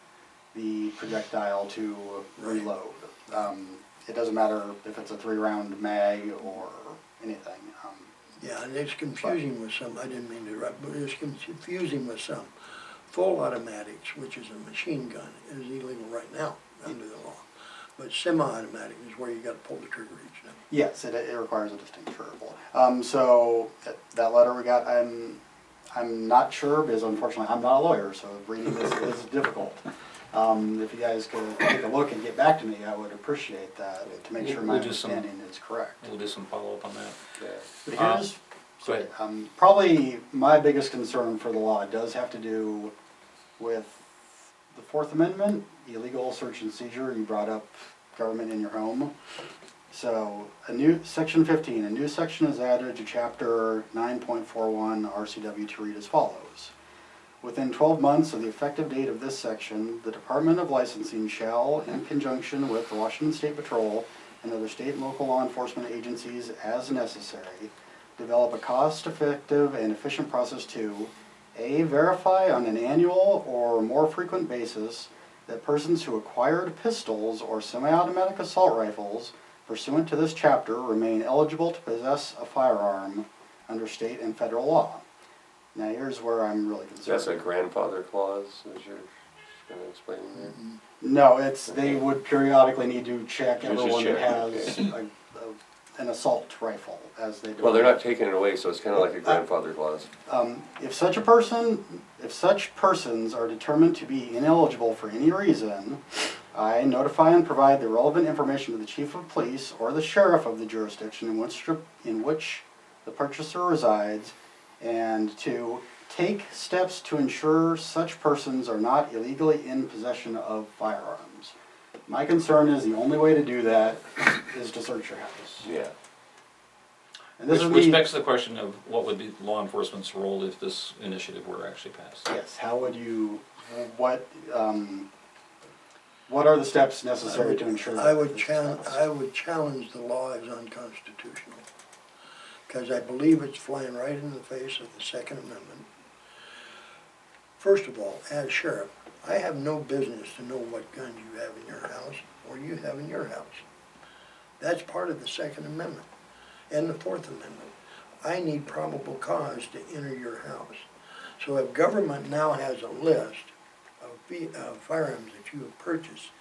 Speaker 4: the projectile to reload. It doesn't matter if it's a 3-round mag or anything.
Speaker 3: Yeah, and it's confusing with some, I didn't mean to interrupt, but it's confusing with some. Full automatics, which is a machine gun, is illegal right now under the law. But semi-automatic is where you gotta pull the trigger each time.
Speaker 4: Yes, it requires a distinct trigger. So that letter we got, I'm not sure because unfortunately I'm not a lawyer, so reading this is difficult. If you guys could take a look and get back to me, I would appreciate that to make sure my understanding is correct.
Speaker 1: We'll do some follow-up on that.
Speaker 4: But here's,
Speaker 1: Go ahead.
Speaker 4: probably my biggest concern for the law does have to do with the Fourth Amendment, illegal search and seizure. You brought up government in your home. So section 15, a new section is added to chapter 9.41 RCW to read as follows. Within 12 months of the effective date of this section, the Department of Licensing shall, in conjunction with the Washington State Patrol and other state and local law enforcement agencies as necessary, develop a cost-effective and efficient process to A, verify on an annual or more frequent basis that persons who acquired pistols or semi-automatic assault rifles pursuant to this chapter remain eligible to possess a firearm under state and federal law. Now here's where I'm really concerned.
Speaker 2: That's a grandfather clause, as you're going to explain there?
Speaker 4: No, they would periodically need to check
Speaker 2: Just
Speaker 4: everyone that
Speaker 2: check,
Speaker 4: has an assault rifle, as they do.
Speaker 2: Well, they're not taking it away, so it's kind of like a grandfather clause.
Speaker 4: If such persons are determined to be ineligible for any reason, I notify and provide the relevant information to the chief of police or the sheriff of the jurisdiction in which the purchaser resides, and to take steps to ensure such persons are not illegally in possession of firearms. My concern is the only way to do that is to search your house.
Speaker 2: Yeah.
Speaker 4: And this
Speaker 1: Which
Speaker 4: is
Speaker 1: begs the question of what would be law enforcement's role if this initiative were actually passed?
Speaker 4: Yes, how would you, what are the steps necessary to ensure that?
Speaker 3: I would challenge the law as unconstitutional, because I believe it's flying right in the face of the Second Amendment. First of all, as sheriff, I have no business to know what guns you have in your house or you have in your house. That's part of the Second Amendment and the Fourth Amendment. I need probable cause to enter your house. So if government now has a list of firearms that you have purchased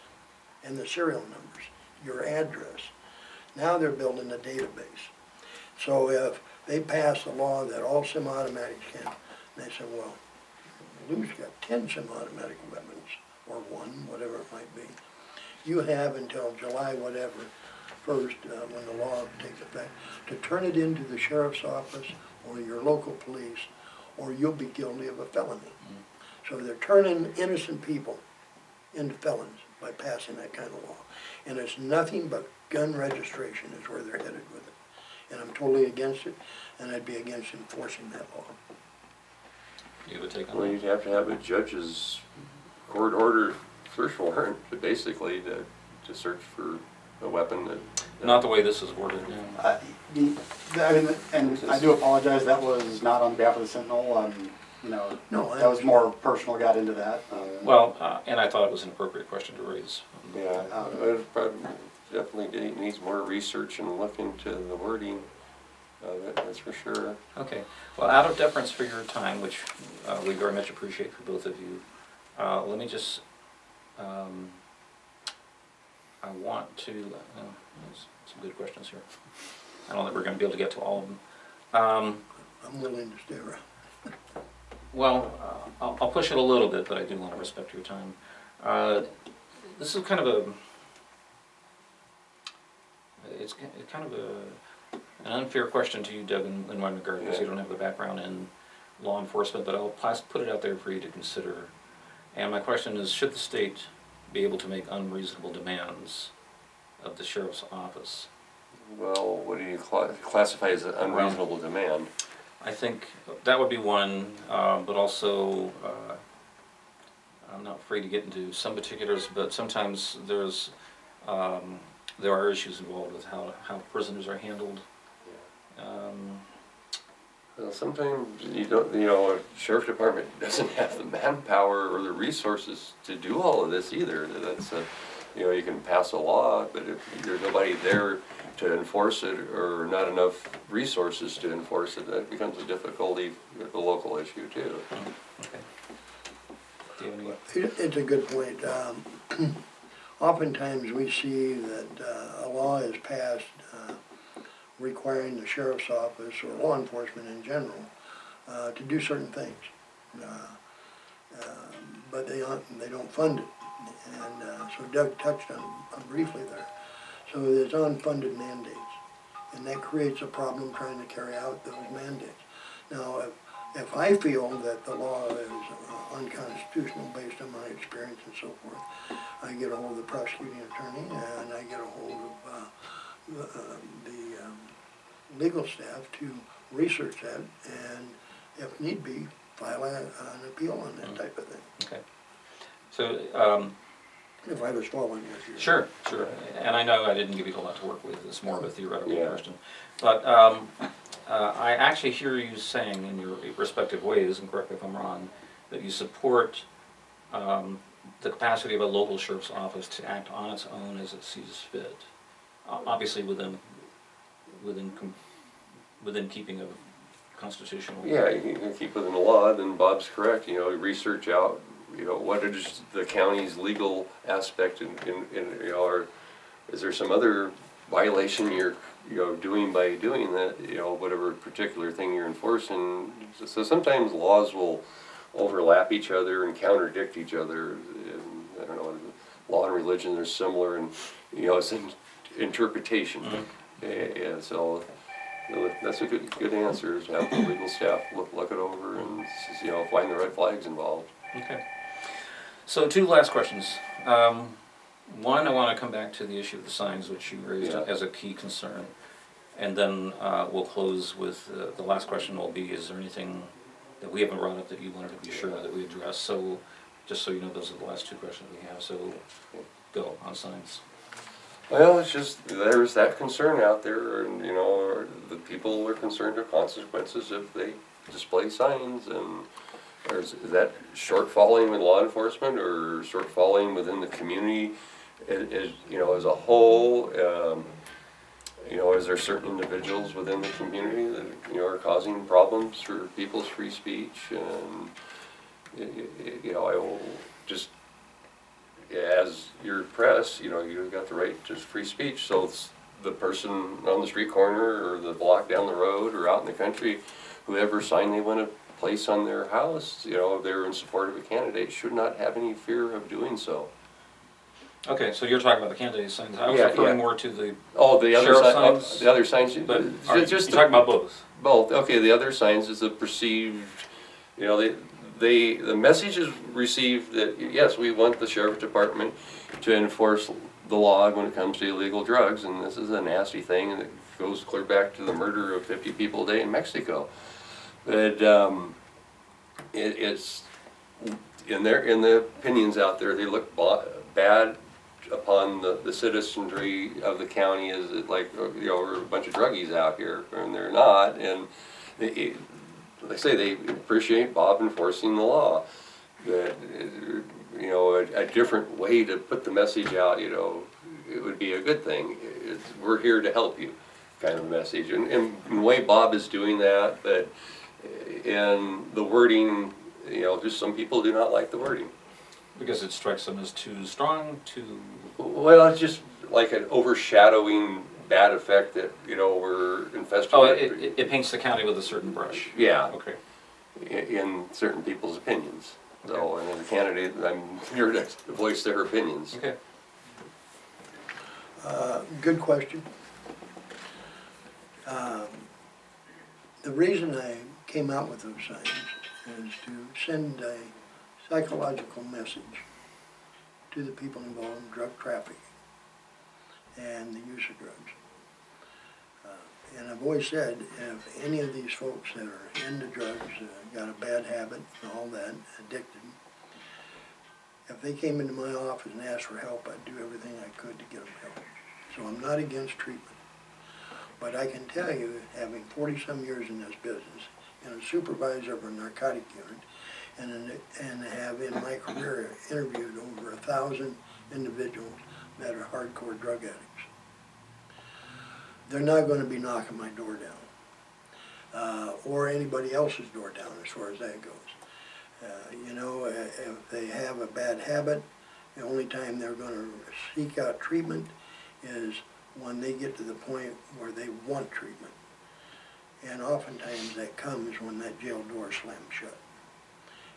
Speaker 3: and the serial numbers, your address, now they're building a database. So if they pass a law that all semi-automatics can, they say, well, Lou's got 10 semi-automatic weapons, or 1, whatever it might be. You have until July whatever, 1st, when the law takes effect, to turn it into the sheriff's office or your local police, or you'll be guilty of a felony. So they're turning innocent people into felons by passing that kind of law. And it's nothing but gun registration is where they're headed with it. And I'm totally against it, and I'd be against enforcing that law.
Speaker 1: You would take on
Speaker 2: Well,
Speaker 1: that?
Speaker 2: you'd have to have a judge's court order search warrant, basically, to search for a weapon that...
Speaker 1: Not the way this is worded.
Speaker 4: I mean, and I do apologize, that was not on behalf of the Sentinel,
Speaker 3: No,
Speaker 4: that was more personal, got into that.
Speaker 1: Well, and I thought it was an appropriate question to raise.
Speaker 2: Yeah, it probably definitely needs more research and look into the wording of it, that's for sure.
Speaker 1: Okay. Well, out of deference for your time, which we very much appreciate for both of you, let me just, I want to, there's some good questions here. I don't think we're going to be able to get to all of them.
Speaker 3: I'm willing to stay around.
Speaker 1: Well, I'll push it a little bit, but I do want to respect your time. This is kind of it's kind of an unfair question to you, Doug, in one regard, because you don't have the background in law enforcement, but I'll put it out there for you to consider. And my question is, should the state be able to make unreasonable demands of the sheriff's office.
Speaker 2: Well, what do you classify as an unreasonable demand?
Speaker 1: I think that would be one, but also, I'm not afraid to get into some particulars, but sometimes there are issues involved with how prisoners are handled.
Speaker 2: Well, sometimes you don't, a sheriff department doesn't have the manpower or the resources to do all of this either. That's you can pass a law, but if there's nobody there to enforce it or not enough resources to enforce it, that becomes a difficulty, a local issue too.
Speaker 1: Okay. Do you have any?
Speaker 3: It's a good point. Oftentimes we see that a law is passed requiring the sheriff's office or law enforcement in general to do certain things, but they don't fund it. And so Doug touched on briefly there. So there's unfunded mandates, and that creates a problem trying to carry out those mandates. Now, if I feel that the law is unconstitutional based on my experience and so forth, I get a hold of the prosecuting attorney and I get a hold of the legal staff to research that and, if need be, file an appeal on that type of thing.
Speaker 1: Okay. So,
Speaker 3: If I was following with you.
Speaker 1: sure. And I know I didn't give you a lot to work with. It's more of a theoretical
Speaker 2: Yeah.
Speaker 1: question. But I actually hear you saying in your respective ways, and correct me if I'm wrong, that you support the capacity of a local sheriff's office to act on its own as it sees fit. Obviously within keeping of constitutional.
Speaker 2: Yeah, you can keep within the law, then Bob's correct, research out, what is the county's legal aspect or is there some other violation you're, doing by doing that, whatever particular thing you're enforcing. So sometimes laws will overlap each other and contradict each other. And, I don't know, law and religion are similar and, it's an interpretation. And so that's a good answer, is to have the legal staff look it over and, find the red flags involved.
Speaker 1: Okay. So 2 last questions. One, I want to come back to the issue of the signs, which you raised as a key concern. And then we'll close with the last question will be, is there anything that we haven't brought up that you wanted to be sure that we address? So just so you know, those are the last 2 questions we have. So go on signs.
Speaker 2: Well, it's just, there's that concern out there, and, the people are concerned of consequences if they display signs, and is that shortfalling with law enforcement or shortfalling within the community as a whole? Is there certain individuals within the community that, are causing problems for people's free speech? And, I will just, as your press, you've got the right to free speech, so it's the person on the street corner or the block down the road or out in the country, whoever sign they want to place on their house, if they're in support of a candidate, should not have any fear of doing so.
Speaker 1: Okay, so you're talking about the candidate signs. I was referring more to the
Speaker 2: the other
Speaker 1: sheriff
Speaker 2: signs. The other signs.
Speaker 1: But
Speaker 2: You're
Speaker 1: talking about both?
Speaker 2: Both. Okay, the other signs is a perceived, the message is received that, yes, we want the sheriff department to enforce the law when it comes to illegal drugs, and this is a nasty thing, and it goes clear back to the murder of 50 people a day in Mexico. But it's in the opinions out there, they look bad upon the citizenry of the county as we're a bunch of druggies out here, and they're not. And they say they appreciate Bob enforcing the law. That a different way to put the message out, it would be a good thing. We're here to help you, kind of message. And in the way Bob is doing that, but in the wording, just some people do not like the wording.
Speaker 1: Because it strikes them as too strong, too...
Speaker 2: Well, it's just like an overshadowing bad effect that, we're infested
Speaker 1: Oh,
Speaker 2: with.
Speaker 1: it paints the county with a certain brush.
Speaker 2: Yeah.
Speaker 1: Okay.
Speaker 2: In certain people's opinions.
Speaker 1: Okay.
Speaker 2: So, and as a candidate, I'm here to voice their opinions.
Speaker 1: Okay.
Speaker 3: Good question. The reason I came out with those signs is to send a psychological message to the people involved in drug trafficking and the use of drugs. And I've always said, if any of these folks that are into drugs, got a bad habit and all that, addicted, if they came into my office and asked for help, I'd do everything I could to get them help. So I'm not against treatment. But I can tell you, having 40-some years in this business, and a supervisor of a narcotic unit, and have in my career interviewed over 1,000 individuals that are hardcore drug addicts. They're not going to be knocking my door down, or anybody else's door down as far as that goes. You know, if they have a bad habit, the only time they're going to seek out treatment is when they get to the point where they want treatment. And oftentimes that comes when that jail door slams shut.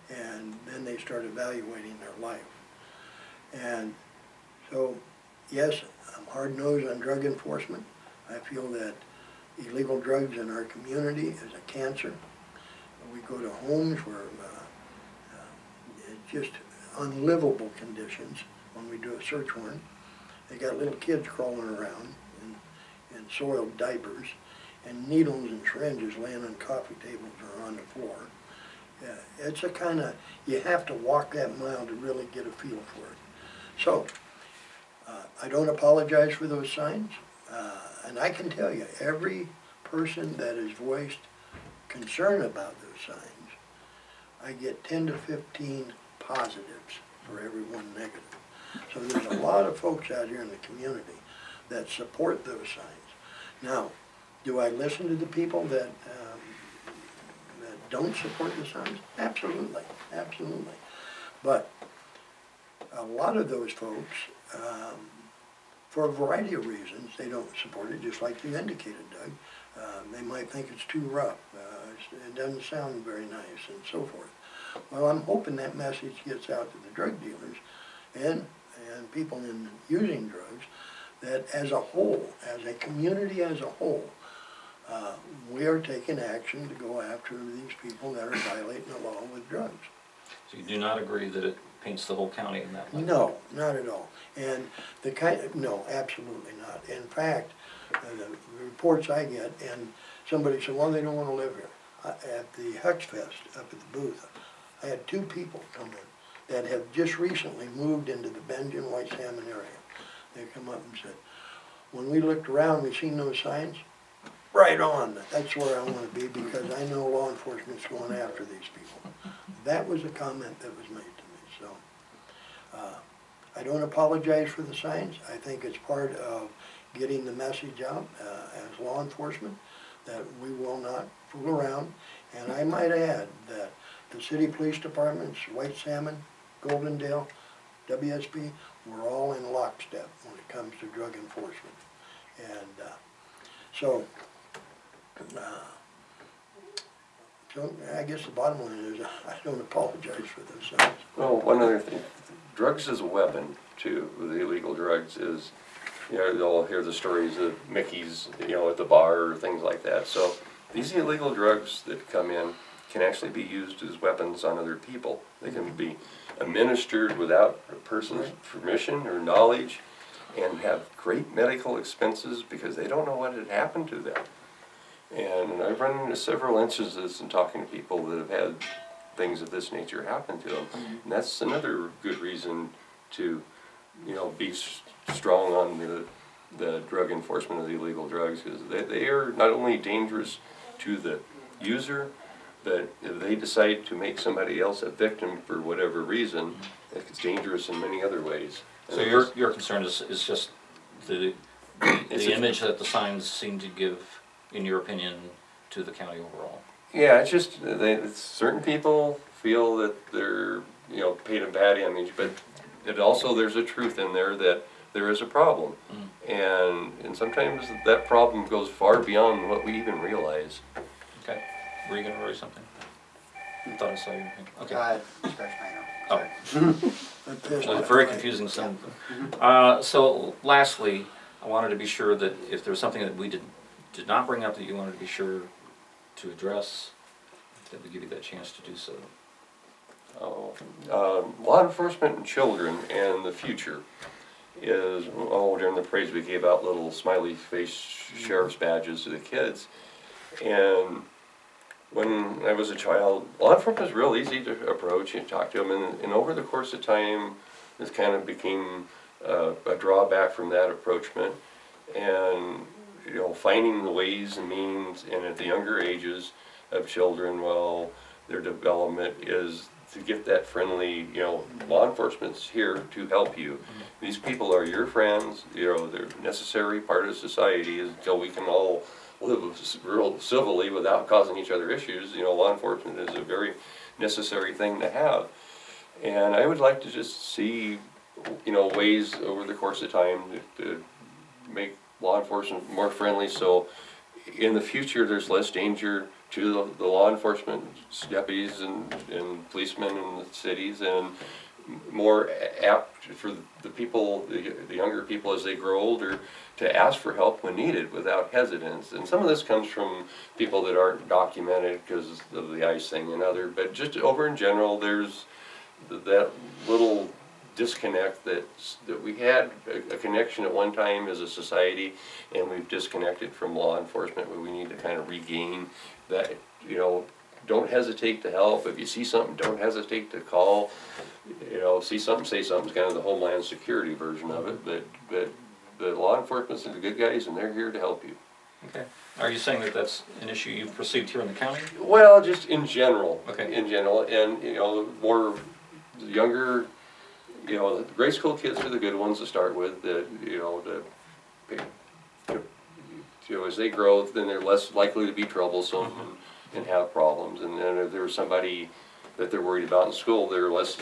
Speaker 3: And then they start evaluating their life. And so, yes, I'm hard-nosed on drug enforcement. I feel that illegal drugs in our community is a cancer. We go to homes where it's just unlivable conditions when we do a search warrant. They got little kids crawling around in soiled diapers and needles and syringes laying on coffee tables or on the floor. It's a kind of, you have to walk that mile to really get a feel for it. So, I don't apologize for those signs. And I can tell you, every person that has voiced concern about those signs, I get 10 to 15 positives for every one negative. So there's a lot of folks out here in the community that support those signs. Now, do I listen to the people that don't support the signs? Absolutely, absolutely. But a lot of those folks, for a variety of reasons, they don't support it, just like you indicated, Doug. They might think it's too rough, it doesn't sound very nice, and so forth. Well, I'm hoping that message gets out to the drug dealers and people in using drugs, that as a whole, as a community as a whole, we are taking action to go after these people that are violating the law with drugs.
Speaker 1: So you do not agree that it paints the whole county in that light?
Speaker 3: No, not at all. And no, absolutely not. In fact, the reports I get, and somebody said, well, they don't want to live here. At the Hutch Fest up at the booth, I had 2 people come in that have just recently moved into the Benjamin White Salmon area. They come up and said, when we looked around, we seen those signs. Right on, that's where I want to be, because I know law enforcement's going after these people. That was a comment that was made to me, so. I don't apologize for the signs. I think it's part of getting the message out as law enforcement that we will not fool around. And I might add that the city police departments, White Salmon, Goldendale, WSB, we're all in lockstep when it comes to drug enforcement. And so I guess the bottom line is I don't apologize for those signs.
Speaker 2: Well, one other thing, drugs as a weapon too, with the illegal drugs is, you know, they'll hear the stories of Mickey's, you know, at the bar or things like that. So these illegal drugs that come in can actually be used as weapons on other people. They can be administered without a person's permission or knowledge and have great medical expenses because they don't know what had happened to them. And I've run into several instances in talking to people that have had things of this nature happen to them. And that's another good reason to, you know, be strong on the drug enforcement of the illegal drugs, because they are not only dangerous to the user, but if they decide to make somebody else a victim for whatever reason, it's dangerous in many other ways.
Speaker 1: So your concern is just the image that the signs seem to give, in your opinion, to the county overall?
Speaker 2: Yeah, it's just certain people feel that they're, you know, paid a bad image, but it also there's a truth in there that there is a problem, and sometimes that problem goes far beyond what we even realize.
Speaker 1: Okay, were you going to raise something? I thought I saw you. Okay.
Speaker 4: Scratch my arm.
Speaker 1: Oh. Well, very confusing. So lastly, I wanted to be sure that if there was something that we did not bring up that you wanted to be sure to address, that we give you that chance to do so.
Speaker 2: Law enforcement and children and the future is, during the parades we gave out little smiley face sheriff's badges to the kids. And when I was a child, law enforcement was real easy to approach and talk to them, and over the course of time, this kind of became a drawback from that approachment. And finding the ways and means, and at the younger ages of children, well, their development is to get that friendly, law enforcement's here to help you. These people are your friends, they're a necessary part of society until we can all live real civilly without causing each other issues. Law enforcement is a very necessary thing to have. And I would like to just see, ways over the course of time to make law enforcement more friendly, so in the future there's less danger to the law enforcement deputies and policemen in the cities, and more apt for the people, the younger people as they grow older, to ask for help when needed without hesitance. And some of this comes from people that aren't documented because of the ICE thing and other, but just over in general, there's that little disconnect that we had a connection at one time as a society, and we've disconnected from law enforcement, where we need to kind of regain that. Don't hesitate to help. If you see something, don't hesitate to call. See something, say something. It's kind of the Homeland Security version of it, but the law enforcement's the good guys, and they're here to help you.
Speaker 1: Okay. Are you saying that that's an issue you've perceived here in the county?
Speaker 2: Well, just in general.
Speaker 1: Okay.
Speaker 2: In general, and more younger. The grade school kids are the good ones to start with. As they grow, then they're less likely to be troublesome and have problems. And then if there's somebody that they're worried about in school, they're less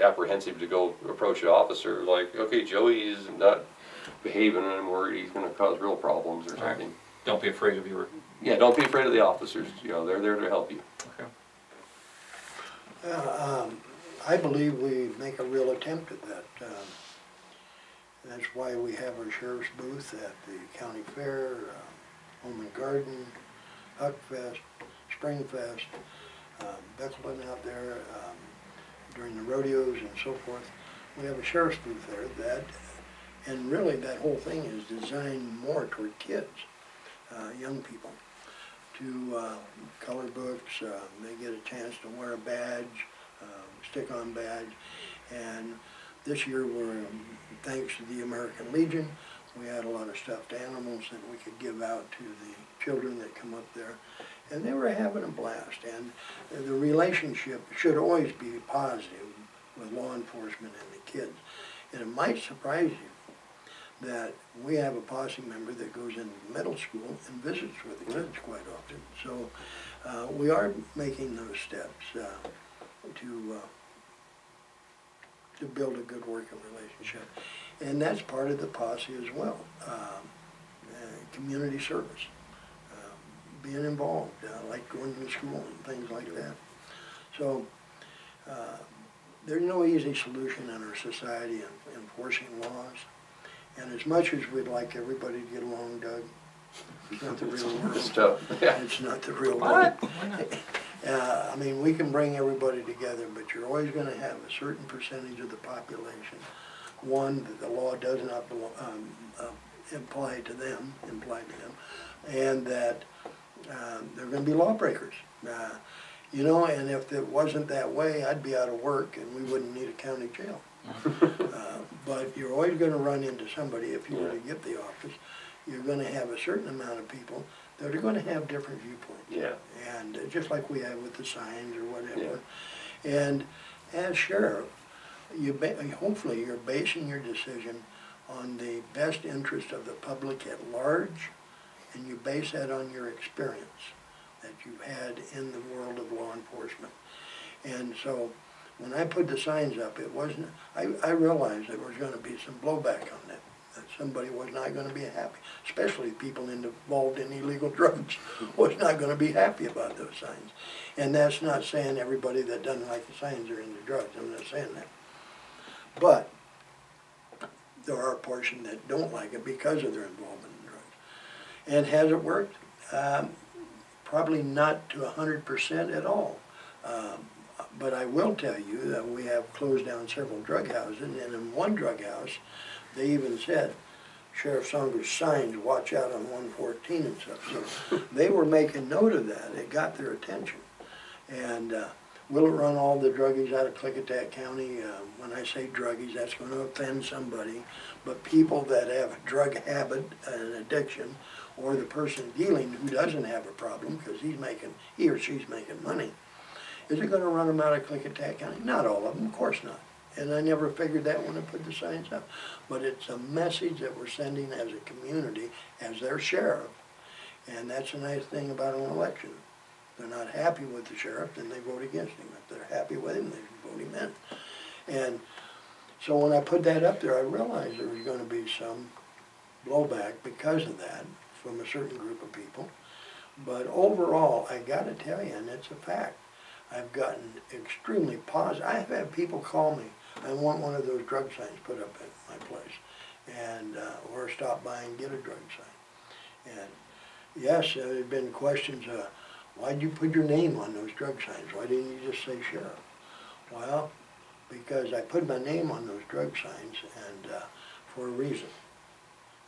Speaker 2: apprehensive to go approach an officer. Like, okay, Joey is not behaving, and I'm worried he's going to cause real problems or something.
Speaker 1: Right. Don't be afraid of your.
Speaker 2: Yeah, don't be afraid of the officers. They're there to help you.
Speaker 1: Okay.
Speaker 3: I believe we make a real attempt at that. That's why we have our sheriff's booth at the county fair, Home and Garden, Huckfest, Springfest, Becklin out there, during the rodeos and so forth. We have a sheriff's booth there and really that whole thing is designed more toward kids, young people, to color books. They get a chance to wear a badge, stick-on badge, and this year thanks to the American Legion, we had a lot of stuffed animals that we could give out to the children that come up there, and they were having a blast. And the relationship should always be positive with law enforcement and the kids. And it might surprise you that we have a posse member that goes into middle school and visits with the kids quite often. So we are making those steps to build a good working relationship. And that's part of the posse as well, community service, being involved, like going to school and things like that. So there's no easy solution in our society in enforcing laws. And as much as we'd like everybody to get along, Doug, it's not the real world.
Speaker 2: It's tough. Yeah.
Speaker 3: It's not the real
Speaker 1: What?
Speaker 3: world. I mean, we can bring everybody together, but you're always going to have a certain percentage of the population, one, that the law does not apply to them, and that they're going to be lawbreakers. And if it wasn't that way, I'd be out of work and we wouldn't need a county jail. But you're always going to run into somebody, if you were to get the office, you're going to have a certain amount of people that are going to have different viewpoints.
Speaker 2: Yeah.
Speaker 3: And just like we have with the signs or whatever.
Speaker 2: Yeah.
Speaker 3: And as sheriff, hopefully you're basing your decision on the best interest of the public at large, and you base that on your experience that you've had in the world of law enforcement. And so when I put the signs up, it wasn't, I realized there was going to be some blowback on that somebody was not going to be happy, especially people involved in illegal drugs was not going to be happy about those signs. And that's not saying everybody that doesn't like the signs are into drugs. I'm not saying that. But there are a portion that don't like it because of their involvement in drugs. And has it worked? Probably not to 100% at all. But I will tell you that we have closed down several drug houses, and in one drug house, they even said, Sheriff Songer's signs, watch out on 114 and stuff. So they were making note of that. It got their attention. And will it run all the druggies out of Klickitat County? When I say druggies, that's going to offend somebody. But people that have a drug habit and addiction, or the person dealing who doesn't have a problem because he or she's making money, is it going to run them out of Klickitat County? Not all of them, of course not. And I never figured that when I put the signs up. But it's a message that we're sending as a community, as their sheriff. And that's a nice thing about an election. If they're not happy with the sheriff, then they vote against him. If they're happy with him, they vote him in. And so when I put that up there, I realized there was going to be some blowback because of that from a certain group of people. But overall, I got to tell you, and it's a fact, I've gotten extremely positive. I've had people call me, I want one of those drug signs put up at my place, and or stop by and get a drug sign. And yes, there have been questions, why'd you put your name on those drug signs? Why didn't you just say sheriff? Well, because I put my name on those drug signs, and for a reason.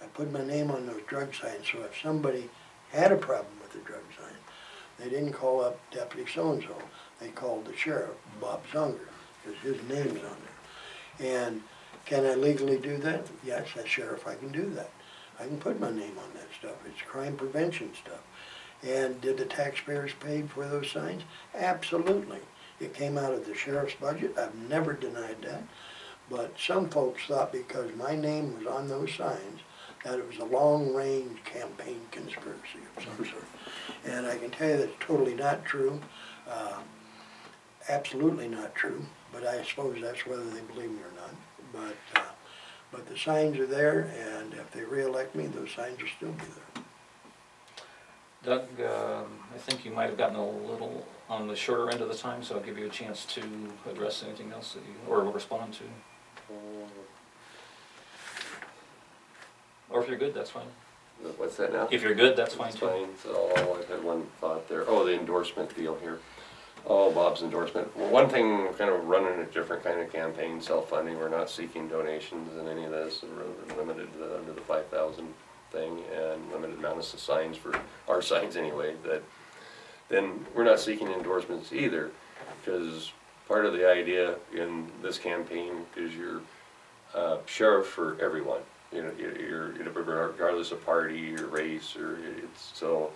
Speaker 3: I put my name on those drug signs, so if somebody had a problem with the drug sign, they didn't call up Deputy so-and-so, they called the sheriff, Bob Zonger, because his name's on there. And can I legally do that? Yes, as sheriff, I can do that. I can put my name on that stuff. It's crime prevention stuff. And did the taxpayers pay for those signs? Absolutely. It came out of the sheriff's budget. I've never denied that. But some folks thought because my name was on those signs, that it was a long-range campaign conspiracy of some sort. And I can tell you that's totally not true. Absolutely not true. But I suppose that's whether they believe me or not. But the signs are there, and if they re-elect me, those signs will still be there.
Speaker 1: Doug, I think you might have gotten a little on the shorter end of the time, so I'll give you a chance to address anything else that you, or respond to. Or if you're good, that's fine.
Speaker 2: What's that now?
Speaker 1: If you're good, that's fine
Speaker 2: It's
Speaker 1: too.
Speaker 2: fine. So I've had one thought there. Oh, the endorsement deal here. Oh, Bob's endorsement. Well, one thing, we're kind of running a different kind of campaign, self-funding. We're not seeking donations in any of this. We're limited under the 5,000 thing and limited amount of signs for our signs anyway. That then we're not seeking endorsements either, because part of the idea in this campaign is you're sheriff for everyone. You know, you're regardless of party or race, or so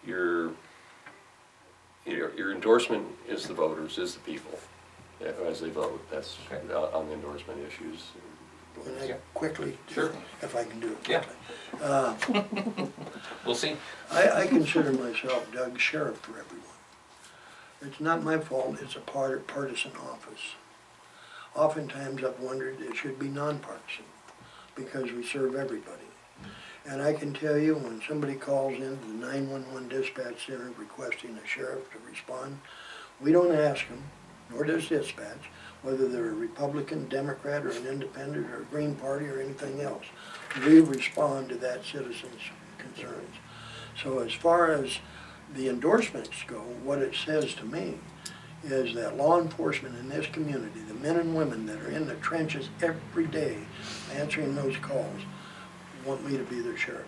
Speaker 2: your endorsement is the voters, is the people as they vote. That's
Speaker 1: okay.
Speaker 2: On the endorsement issues.
Speaker 3: Can I quickly,
Speaker 1: Sure.
Speaker 3: if I can do it
Speaker 1: Yeah.
Speaker 3: quickly.
Speaker 1: We'll see.
Speaker 3: I consider myself, Doug, sheriff for everyone. It's not my fault, it's a partisan office. Oftentimes I've wondered it should be nonpartisan, because we serve everybody. And I can tell you, when somebody calls into the 911 dispatch center requesting a sheriff to respond, we don't ask them, nor does dispatch, whether they're a Republican, Democrat, or an independent, or a Green Party, or anything else. We respond to that citizen's concerns. So as far as the endorsements go, what it says to me is that law enforcement in this community, the men and women that are in the trenches every day answering those calls, want me to be their sheriff.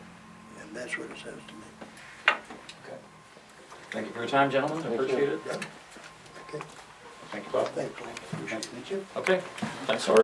Speaker 3: And that's what it says to me.
Speaker 1: Okay. Thank you for your time, gentlemen. I appreciate it.
Speaker 3: Yeah. Okay.
Speaker 1: Thank you, Bob.
Speaker 3: Thanks, Lance.
Speaker 4: Nice to meet you.
Speaker 1: Okay. Thanks, Art.